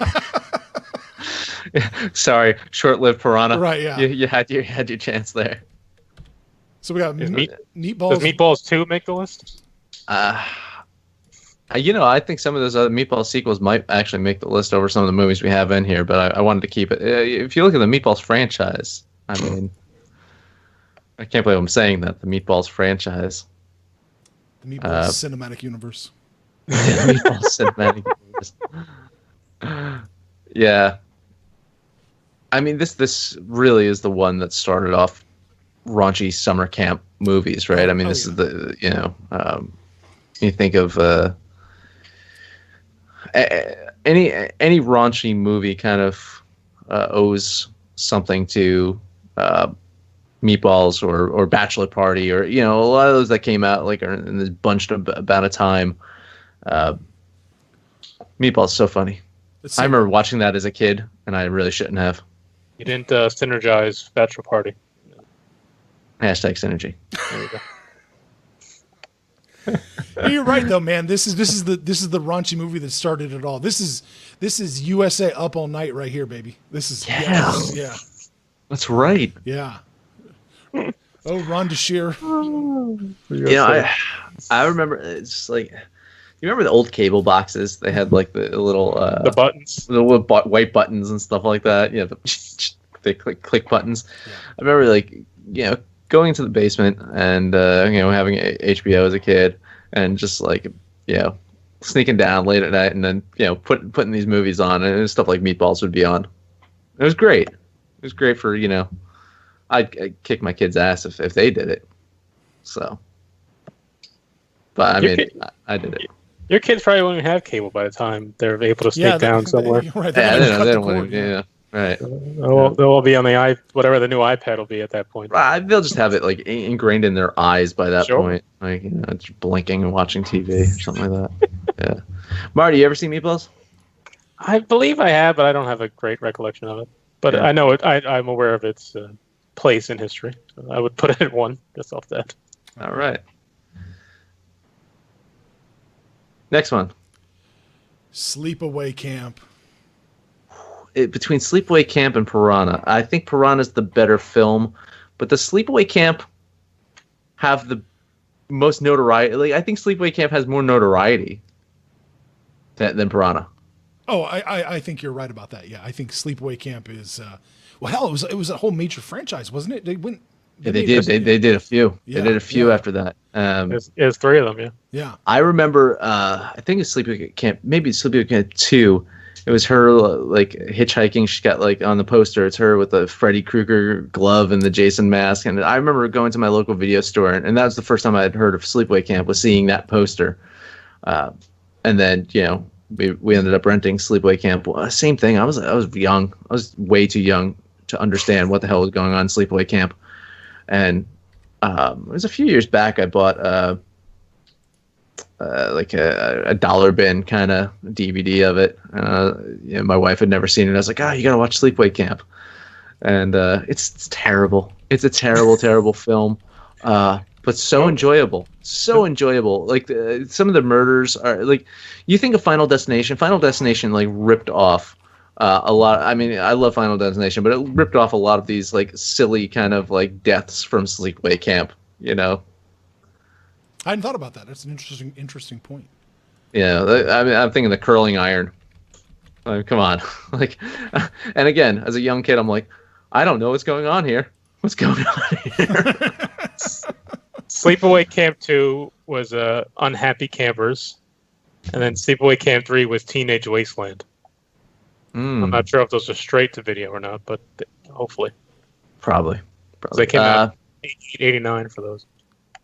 Sorry, short-lived Piranha. Right, yeah. You had your chance there. So we got Meatballs. Meatballs. Does Meatballs 2 make the list? I think some of those other Meatball sequels might actually make the list over some of the movies we have in here, but I wanted to keep it. If you look at the Meatballs franchise, I mean, I can't believe I'm saying that, the Meatballs franchise. The Meatballs cinematic universe. Yeah, Meatballs cinematic universe. Yeah. I mean, this really is the one that started off raunchy summer camp movies, right? I mean, this is the, you think of any raunchy movie kind of owes something to Meatballs or Bachelor Party, or a lot of those that came out like are in this bunched about a time. Meatballs is so funny. I remember watching that as a kid, and I really shouldn't have. You didn't synergize Bachelor Party. Hashtag synergy. There you go. You're right though, man. This is the raunchy movie that started it all. This is USA Up All Night right here, baby. This is yeah. That's right. Yeah. Oh, Ron DeShear. I remember it's like, you remember the old cable boxes? They had like the little the buttons, the little white buttons and stuff like that. The click buttons. Yeah. I remember going into the basement and having HBO as a kid and just sneaking down late at night and then putting these movies on, and stuff like Meatballs would be on. It was great. It was great for I'd kick my kids' ass if they did it. So, but I mean, I did it. Your kids probably won't even have cable by the time they're able to sneak down somewhere. Right, they don't want to. Yeah, right. They'll all be on the whatever the new iPad will be at that point. Right, they'll just have it like ingrained in their eyes by that Sure. point. Like, it's blinking and watching TV or something like that. Yeah. Marty, you ever seen Meatballs? I believe I have, but I don't have a great recollection of it. But Yeah. I know it. I'm aware of its place in history. So I would put it at 1 just off that. All right. Next one. Sleepaway Camp. Between Sleepaway Camp and Piranha, I think Piranha's the better film, but the Sleepaway Camp have the most notoriety. Like, I think Sleepaway Camp has more notoriety than Piranha. Oh, I think you're right about that. Yeah, I think Sleepaway Camp is. Well, hell, it was a whole major franchise, wasn't it? They went. They did. They did a few. Yeah, they did a few after that. There's 3 of them. Yeah. Yeah. I remember. I think it's Sleepaway Camp. Maybe it's Sleepaway Camp 2. It was her like hitchhiking. She got like on the poster. It's her with the Freddy Krueger glove and the Jason mask. And I remember going to my local video store, and that was the first time I had heard of Sleepaway Camp, was seeing that poster. And then we ended up renting Sleepaway Camp. Well, same thing. I was young. I was way too young to understand what the hell was going on in Sleepaway Camp. And it was a few years back. I bought like a dollar bin kind of DVD of it. My wife had never seen it. I was like, you gotta watch Sleepaway Camp. And it's terrible. It's a terrible, terrible film. But so enjoyable. So enjoyable. Like, some of the murders are like, you think of Final Destination. Final Destination like ripped off a lot. I mean, I love Final Destination, but it ripped off a lot of these like silly kind of like deaths from Sleepaway Camp. I hadn't thought about that. That's an interesting point. Yeah, I mean, I'm thinking the curling iron. Come on, like, and again, as a young kid, I'm like, I don't know what's going on here. What's going on here? Sleepaway Camp 2 was Unhappy Campers, and then Sleepaway Camp 3 was Teenage Wasteland. I'm not sure if those are straight to video or not, but hopefully. Probably. They came out 89 for those.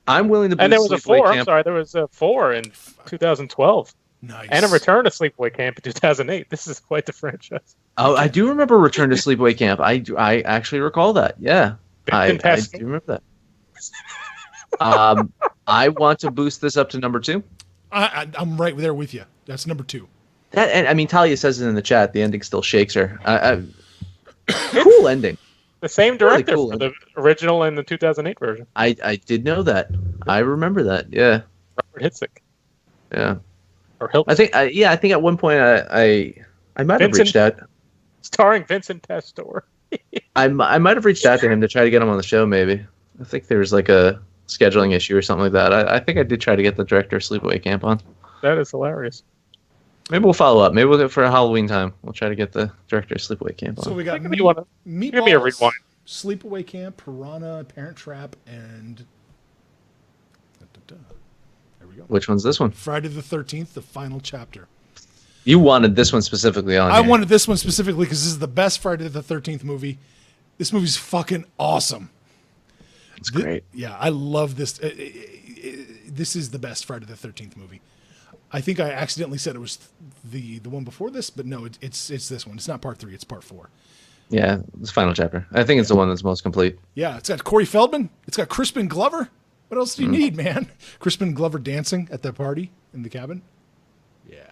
I'm willing to. And there was a 4. I'm sorry, there was a 4 in 2012. Nice. And a Return to Sleepaway Camp in 2008. This is quite the franchise. Oh, I do remember Return to Sleepaway Camp. I actually recall that. Yeah, I do remember that. I want to boost this up to number 2. I'm right there with you. That's number 2. That, and I mean, Talia says it in the chat. The ending still shakes her. Cool ending. The same director Really cool for the original and the 2008 version. I did know that. I remember that. Yeah. Robert Hitchcock. Yeah. Or Hilton. I think at one point I might have reached out. Starring Vincent Pastore. I might have reached out to him to try to get him on the show. Maybe. I think there was like a scheduling issue or something like that. I think I did try to get the director of Sleepaway Camp on. That is hilarious. Maybe we'll follow up. Maybe we'll get for Halloween time. We'll try to get the director of Sleepaway Camp on. So we got Give me a Meatballs, rewind. Sleepaway Camp, Piranha, Parent Trap, and there we go. Which one's this one? Friday the 13th, the final chapter. You wanted this one specifically on. I wanted this one specifically because this is the best Friday the 13th movie. This movie's fucking awesome. It's great. Yeah, I love this. This is the best Friday the 13th movie. I think I accidentally said it was the one before this, but no, it's this one. It's not part 3. It's part 4. Yeah, it's final chapter. I think it's the one that's most complete. Yeah, it's got Corey Feldman. It's got Crispin Glover. What else do you need, man? Crispin Glover dancing at the party in the cabin. Yeah.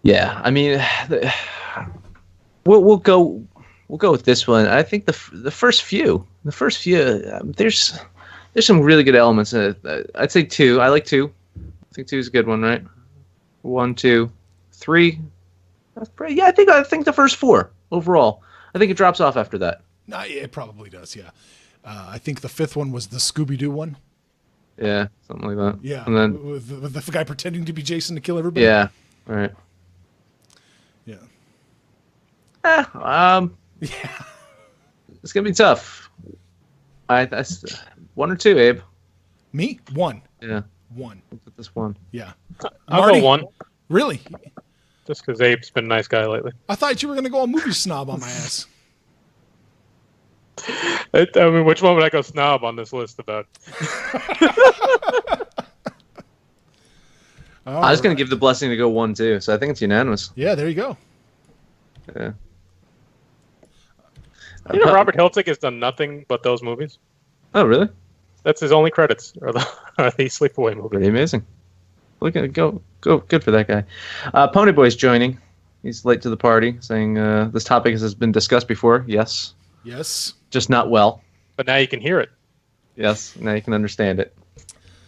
Yeah, I mean, we'll go with this one. I think the first few, there's some really good elements in it. I'd say 2. I like 2. I think 2 is a good one, right? 1, 2, 3. That's pretty. Yeah, I think the first 4 overall. I think it drops off after that. No, it probably does. Yeah, I think the 5th one was the Scooby-Doo one. Yeah, something like that. Yeah, and then with the guy pretending to be Jason to kill everybody. Yeah, all right. Yeah. Yeah. It's gonna be tough. That's 1 or 2, Abe. Me? 1. Yeah. 1. Look at this one. Yeah. I'll Marty? go 1. Really? Just because Abe's been a nice guy lately. I thought you were going to go a movie snob on my ass. I mean, which one would I go snob on this list about? I was going to give the blessing to go 1, too, so I think it's unanimous. Yeah, there you go. Yeah. You know, Robert Hiltzik has done nothing but those movies. Oh, really? That's his only credits, are the Sleepaway movies. Pretty amazing. Look at it, go. Good for that guy. Ponyboy's joining. He's late to the party, saying this topic has been discussed before. Yes. Yes. Just not well. But now you can hear it. Yes, now you can understand it.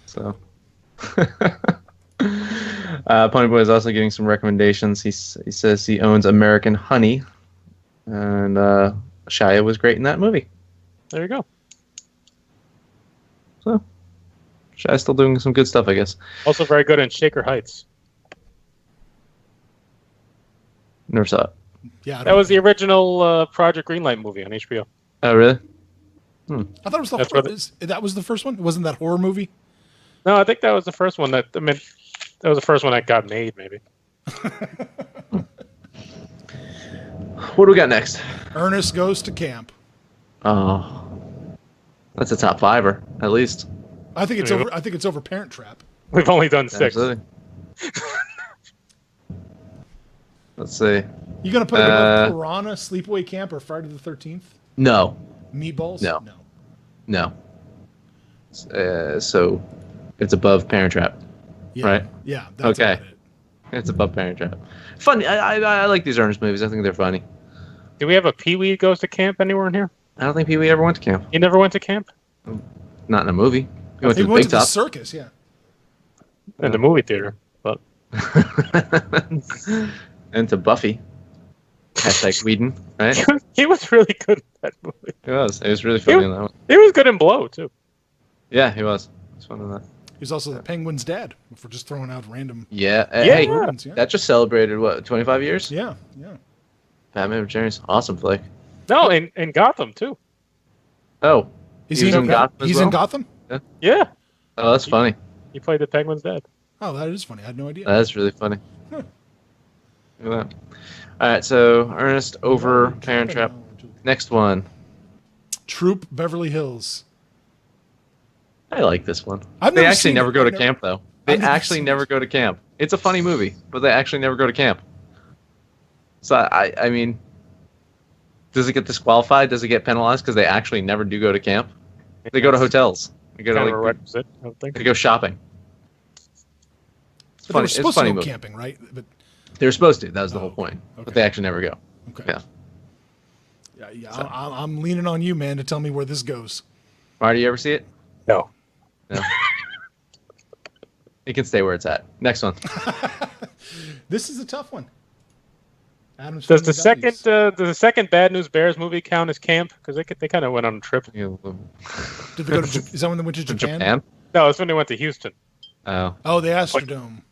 So, Ponyboy is also giving some recommendations. He says he owns American Honey, and Shia was great in that movie. There you go. So, Shia's still doing some good stuff, I guess. Also very good in Shaker Heights. Never saw it. Yeah, that was the original Project Greenlight movie on HBO. Oh, really? I thought it was that was the first one. Wasn't that horror movie? No, I think that was the first one that was the first one that got made. Maybe. What do we got next? Ernest Goes to Camp. Oh, that's a top 5er at least. I think it's over. I think it's over Parent Trap. We've only done 6. Absolutely. Let's see. You gonna put it above Piranha, Sleepaway Camp, or Friday the 13th? No. Meatballs? No. So it's above Parent Trap, right? Yeah. That's okay. It's above Parent Trap. Funny. I like these Ernest movies. I think they're funny. Do we have a Pee-wee Goes to Camp anywhere in here? I don't think Pee-wee ever went to camp. He never went to camp? Not in a movie. He went to the circus, yeah. In the movie theater, but. And to Buffy. Hashtag Whedon, right? He was really good in that movie. He was. He was really funny in that one. He was good in Blow, too. Yeah, he was. He was fun in that. He was also the Penguin's dad, if we're just throwing out random... Yeah. Yeah. Hey, that just celebrated, 25 years? Yeah. Batman Returns. Awesome flick. No, in Gotham, too. Oh. Is he in Gotham? He's in Gotham? Yeah. Oh, that's funny. He played the Penguin's dad. Oh, that is funny. I had no idea. That's really funny. Look at that. All right, so Ernest over Parent Trap. Next one. Troop Beverly Hills. I like this one. They actually never go to camp, though. They actually never go to camp. It's a funny movie, but they actually never go to camp. So, I mean, does it get disqualified? Does it get penalized because they actually never do go to camp? They go to hotels. They go to requisite, I don't think. They go shopping. It's funny. They were supposed to go camping, right? But they were supposed to. That was the whole point. Okay. But they actually never go. Okay. Yeah. So. I'm leaning on you, man, to tell me where this goes. Marty, you ever see it? No. It can stay where it's at. Next one. This is a tough one. Does the second Bad News Bears movie count as camp? Because they kind of went on a trip. Did they go to? Is that when they went to Japan? No, it's when they went to Houston. Oh, the Astrodome.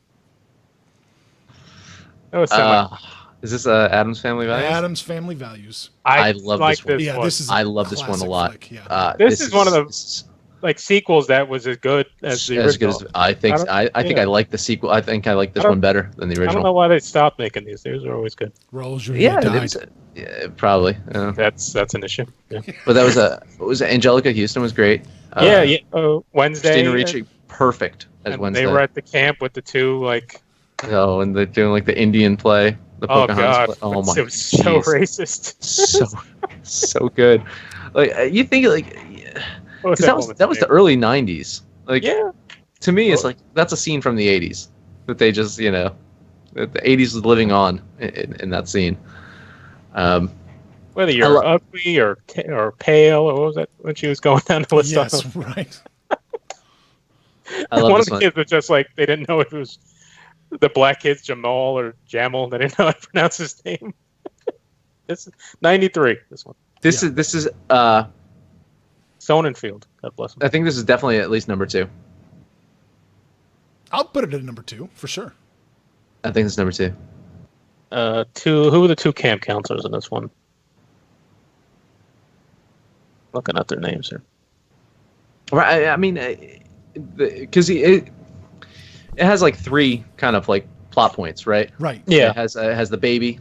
Is this Addams Family Values? Addams Family Values. I love this one. Yeah, this is. I love this one a lot. Flick, yeah. This is one of the sequels that was as good as the original. As good as, I think I like the sequel. I think I like this one better than the original. I don't know why they stopped making these. These are always good. Yeah, probably. That's an issue. Yeah. But that was Angelica Houston was great. Wednesday. Christina Ricci, perfect as Wednesday. They were at the camp with the two and they're doing the Indian play. The Pocahontas play. Oh my! It was so racist. so good. You think that was the early '90s. To me, it's that's a scene from the '80s that they just the '80s was living on in that scene. Whether you're ugly or pale, or what was that when she was going down the list? Yes, right. One of the kids was just they didn't know if it was the black kid's Jamal or Jamal. They didn't know how to pronounce his name. This is 93. This one. This is Sonnenfeld. God bless him. I think this is definitely at least number 2. I'll put it at number 2 for sure. I think it's number 2. Who were the 2 camp counselors in this one? Looking at their names here. Right. I mean, because it has 3 kind of plot points, right? Right. Yeah. It has the baby,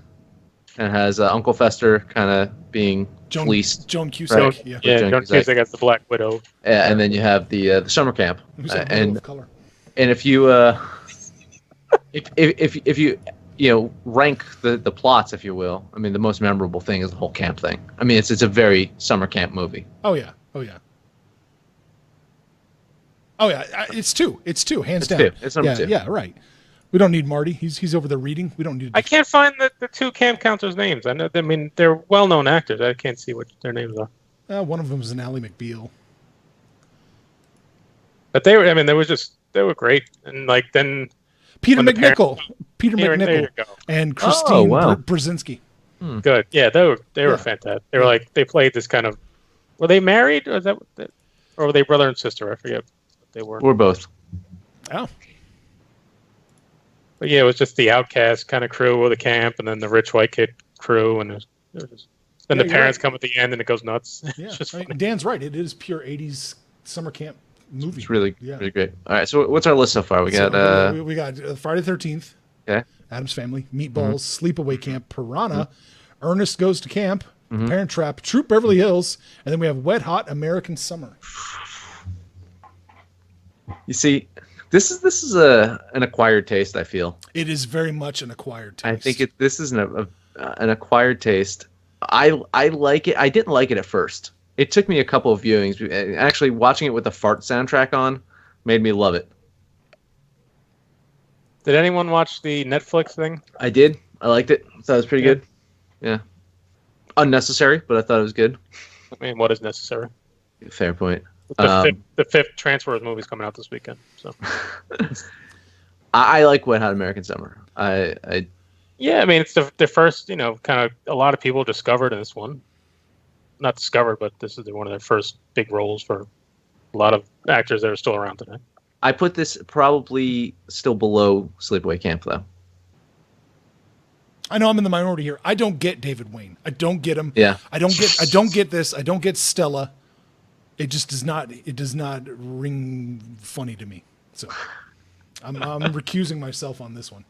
and it has Uncle Fester kind of being fleeced. Joan Cusack. Right? Yeah. Joan Cusack as the Black Widow. And then you have the summer camp, and if you if you rank the plots, if you will, I mean, the most memorable thing is the whole camp thing. I mean, it's a very summer camp movie. Oh yeah. It's two, hands down. It's number two. Yeah, right. We don't need Marty. He's over there reading. We don't need. I can't find the two camp counselors' names. I mean, they're well-known actors. I can't see what their names are. One of them is an Ally McBeal. But they were great. And like then Peter McNichol, there you go. and Christine Brzezinski. Good. Yeah, they were fantastic. They were they played this kind of. Were they married, or or were they brother and sister? I forget what they were. We're both. Oh. But yeah, it was just the outcast kind of crew of the camp, and then the rich white kid crew, and then the parents come at the end, and it goes nuts. Yeah, Dan's right. It is pure '80s summer camp movie. It's really great. All right, so what's our list so far? We got Friday the 13th. Okay. Adam's Family, Meatballs, Sleepaway Camp, Piranha, Ernest Goes to Camp, Parent Trap, Troop Beverly Hills, and then we have Wet Hot American Summer. You see, this is an acquired taste. I feel it is very much an acquired taste. I think this is an acquired taste. I like it. I didn't like it at first. It took me a couple of viewings. Actually, watching it with the fart soundtrack on made me love it. Did anyone watch the Netflix thing? I did. I liked it. Thought it was pretty good. Yeah. Unnecessary, but I thought it was good. I mean, what is necessary? Fair point. The fifth Transformers movie's coming out this weekend. So I like Wet Hot American Summer. Yeah, I mean, it's the first, kind of a lot of people discovered in this one. Not discovered, but this is one of their first big roles for a lot of actors that are still around today. I put this probably still below Sleepaway Camp, though. I know I'm in the minority here. I don't get David Wayne. I don't get him. Yeah. I don't get this. I don't get Stella. It just does not. It does not ring funny to me. So I'm recusing myself on this one.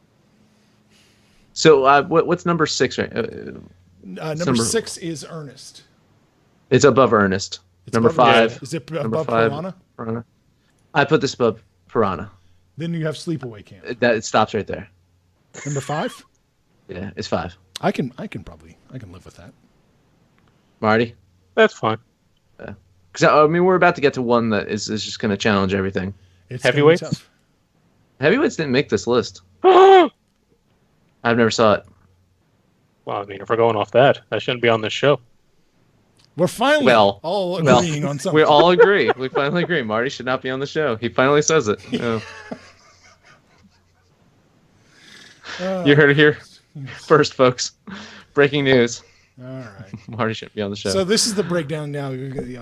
So what's number 6? Right? Number 6 is Ernest. It's above Ernest. Number 5. Is it above Piranha? I put this above Piranha. Then you have Sleepaway Camp. It stops right there. Number 5? Yeah, it's 5. I can live with that. Marty? That's fine. Because I mean, we're about to get to one that is just going to challenge everything. It's Heavyweights? Heavyweights didn't make this list. I've never saw it. Well, I mean, if we're going off that, I shouldn't be on this show. We're finally all agreeing on something. We all agree. We finally agree. Marty should not be on the show. He finally says it. You heard it here first, folks. Breaking news. All right. Marty should be on the show. So this is the breakdown now.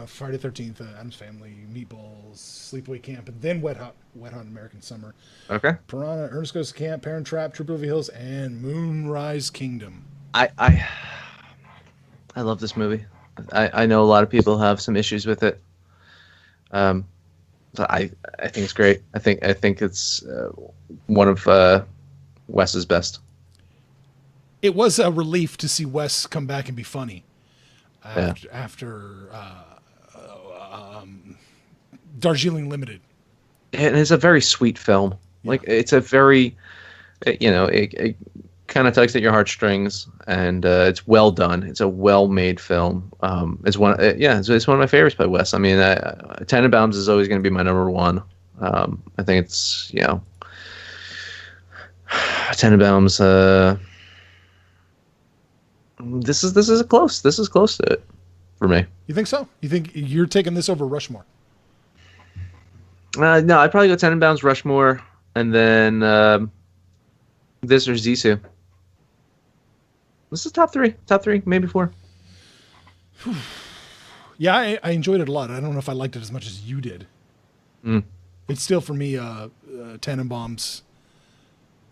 Friday 13th, Adam's Family, Meatballs, Sleepaway Camp, and then Wet Hot American Summer. Okay. Piranha, Ernest Goes to Camp, Parent Trap, Troop Beverly Hills, and Moonrise Kingdom. I love this movie. I know a lot of people have some issues with it. So I think it's great. I think it's one of Wes's best. It was a relief to see Wes come back and be funny after Darjeeling Limited. And it's a very sweet film. Yeah. Like it's a very, it kind of tugs at your heartstrings, and it's well done. It's a well-made film. It's one of my favorites by Wes. I mean, Tenenbaums is always going to be my number one. I think it's Tenenbaums. This is close. This is close to it for me. You think so? You think you're taking this over Rushmore? No, I'd probably go Tenenbaums, Rushmore, and then this or Zissou. This is top three, maybe 4. Yeah, I enjoyed it a lot. I don't know if I liked it as much as you did. It's still for me Tenenbaums,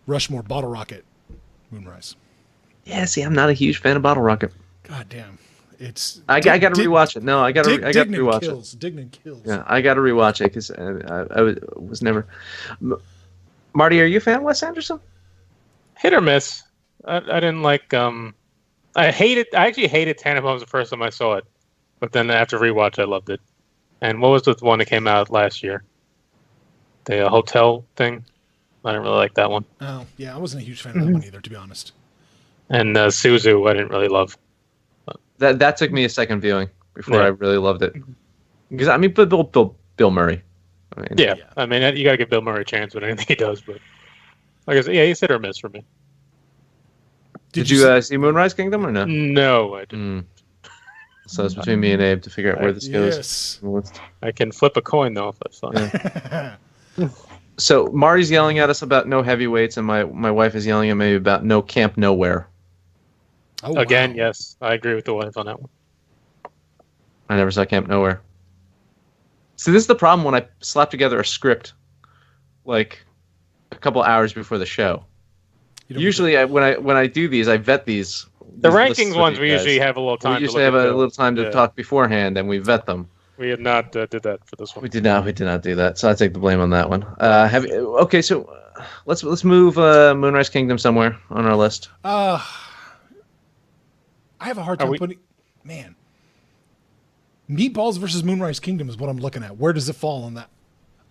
Rushmore, Bottle Rocket, Moonrise. Yeah, see, I'm not a huge fan of Bottle Rocket. God damn. I got to rewatch it. No, I got to rewatch it. Dignan kills. Yeah, I got to rewatch it because I was never. Marty, are you a fan of Wes Anderson? Hit or miss. I didn't like. I actually hated Tenenbaums the first time I saw it, but then after rewatch, I loved it. And what was the one that came out last year? The hotel thing. I didn't really like that one. Oh, yeah, I wasn't a huge fan of that one either, to be honest. And Suzu, I didn't really love. That took me a second viewing before I really loved it. Because I mean, Bill Murray. I mean, yeah, I mean, you got to give Bill Murray a chance with anything he does. But like I said, yeah, he's hit or miss for me. Did you see Moonrise Kingdom or no? No, I didn't. So it's between me and Abe to figure out where this goes. Yes. I can flip a coin though if that's fine. Yeah. So Marty's yelling at us about no heavyweights, and my wife is yelling at me about no Camp Nowhere. Oh, Again, wow. yes, I agree with the wife on that one. I never saw Camp Nowhere. See, this is the problem when I slap together a script, like a couple hours before the show. Usually, when I do these, I vet these. The rankings ones, we usually have a little time. We usually have a little time to talk beforehand, and we vet them. We had not did that for this one. We did not do that. So I take the blame on that one. Okay, so let's move Moonrise Kingdom somewhere on our list. I have a hard time putting. Man, Meatballs versus Moonrise Kingdom is what I'm looking at. Where does it fall on that?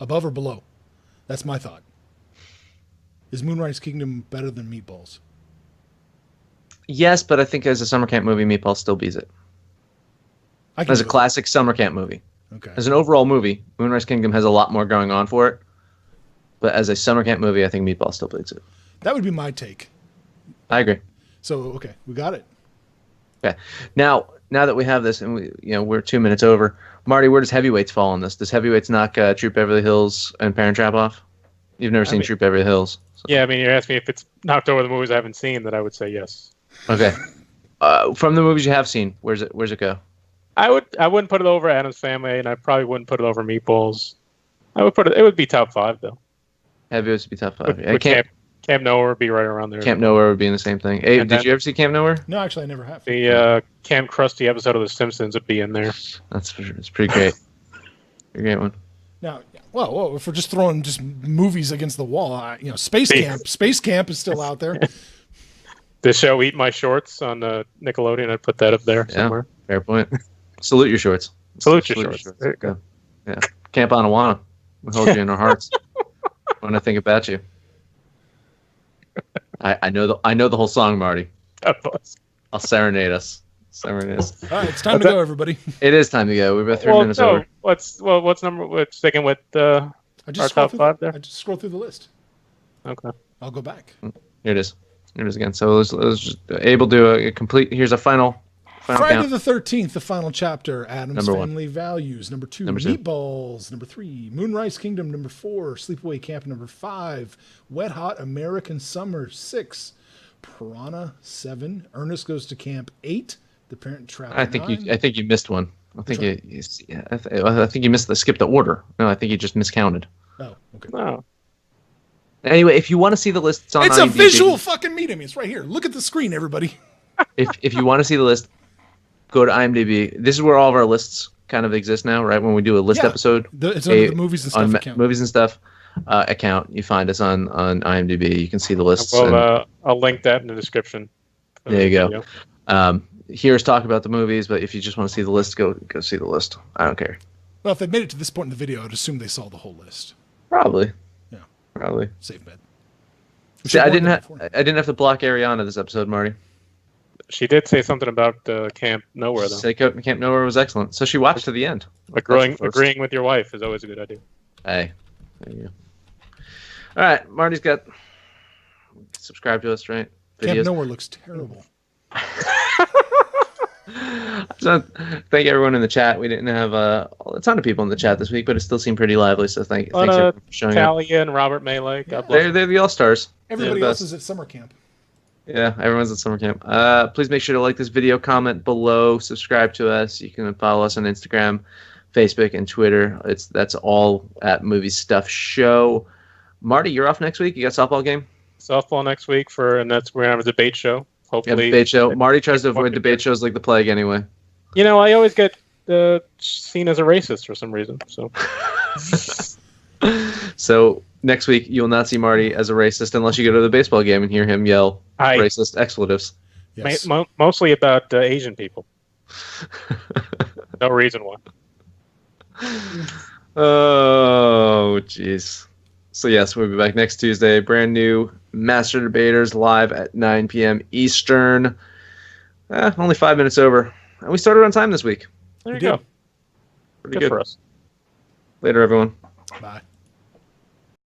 Above or below? That's my thought. Is Moonrise Kingdom better than Meatballs? Yes, but I think as a summer camp movie, Meatballs still beats it. As a classic summer camp movie. Okay. As an overall movie, Moonrise Kingdom has a lot more going on for it. But as a summer camp movie, I think Meatballs still beats it. That would be my take. I agree. So, okay, we got it. Okay. Now that we have this, and we're 2 minutes over, Marty, where does Heavyweights fall on this? Does Heavyweights knock Troop Beverly Hills and Parent Trap off? You've never seen Troop Beverly Hills. So. Yeah, I mean, you're asking me if it's knocked over the movies I haven't seen, that I would say yes. Okay. From the movies you have seen, where's it go? I wouldn't put it over Addams Family, and I probably wouldn't put it over Meatballs. It would be top 5 though. Heavyweights would be top 5. With Camp Nowhere would be right around there. Camp Nowhere would be in the same thing. Hey, did you ever see Camp Nowhere? No, actually, I never have. The Camp Krusty episode of The Simpsons would be in there. It's pretty great. Pretty great one. Now, well, if we're just throwing just movies against the wall, Space Camp is still out there. The show Eat My Shorts on Nickelodeon, I'd put that up there somewhere. Fair point. Salute your shorts. Salute your shorts. There you go. Yeah. Camp Anawana. We hold you in our hearts when I think about you. I know the whole song, Marty. I'll serenade us. All right, it's time to go, everybody. It is time to go. We're about 3 minutes over. What's sticking with our top 5 there? I just scroll through the list. Okay. I'll go back. Here it is. Here it is again. So let's just able to do a complete. Here's a final Friday count. the 13th, the final chapter. Addams Number 1. Family Values. Number 2, Number 2. Meatballs. Number 3, Moonrise Kingdom. Number 4, Sleepaway Camp. Number 5, Wet Hot American Summer. 6, Piranha. 7, Ernest Goes to Camp. 8, The Parent Trap. I think you missed one. I think you skipped the order. No, I think you just miscounted. Oh, okay. No. Anyway, if you want to see the list, it's on It's IMDb. a visual fucking medium. It's right here. Look at the screen, everybody. If you want to see the list, go to IMDb. This is where all of our lists kind of exist now, right? When we do a list episode, it's under the movies and stuff account. Movies and stuff account. You find us on IMDb. You can see the lists. Well, I'll link that in the description. There you go. Here's talk about the movies, but if you just want to see the list, go see the list. I don't care. Well, if they made it to this point in the video, I'd assume they saw the whole list. Probably. Yeah. Probably. Safe bet. See, I didn't have to block Ariana this episode, Marty. She did say something about Camp Nowhere, though. Camp Nowhere was excellent. So she watched to the end. Agreeing with your wife is always a good idea. Hey, there you go. All right, Marty's got. Subscribe to us, right? Videos. Camp Nowhere looks terrible. So, thank everyone in the chat. We didn't have a ton of people in the chat this week, but it still seemed pretty lively. So thanks everyone for showing Talia and Robert Malek. Yeah. They're the all stars. Everybody else is at summer camp. Yeah, everyone's at summer camp. Please make sure to like this video, comment below, subscribe to us. You can follow us on Instagram, Facebook, and Twitter. That's all at Movie Stuff Show. Marty, you're off next week. You got softball game. Softball next week and that's we're gonna have a debate show. Hopefully, debate show. Marty tries to avoid debate shows like the plague anyway. I always get seen as a racist for some reason. So, so next week you'll not see Marty as a racist unless you go to the baseball game and hear him yell racist expletives. Yes. Mostly about Asian people. No reason why. Oh, jeez. So yes, we'll be back next Tuesday. Brand new Master Debaters live at 9 p.m. Eastern. Only 5 minutes over. And we started on time this week. There you go. Pretty good for us. Later, everyone. Bye.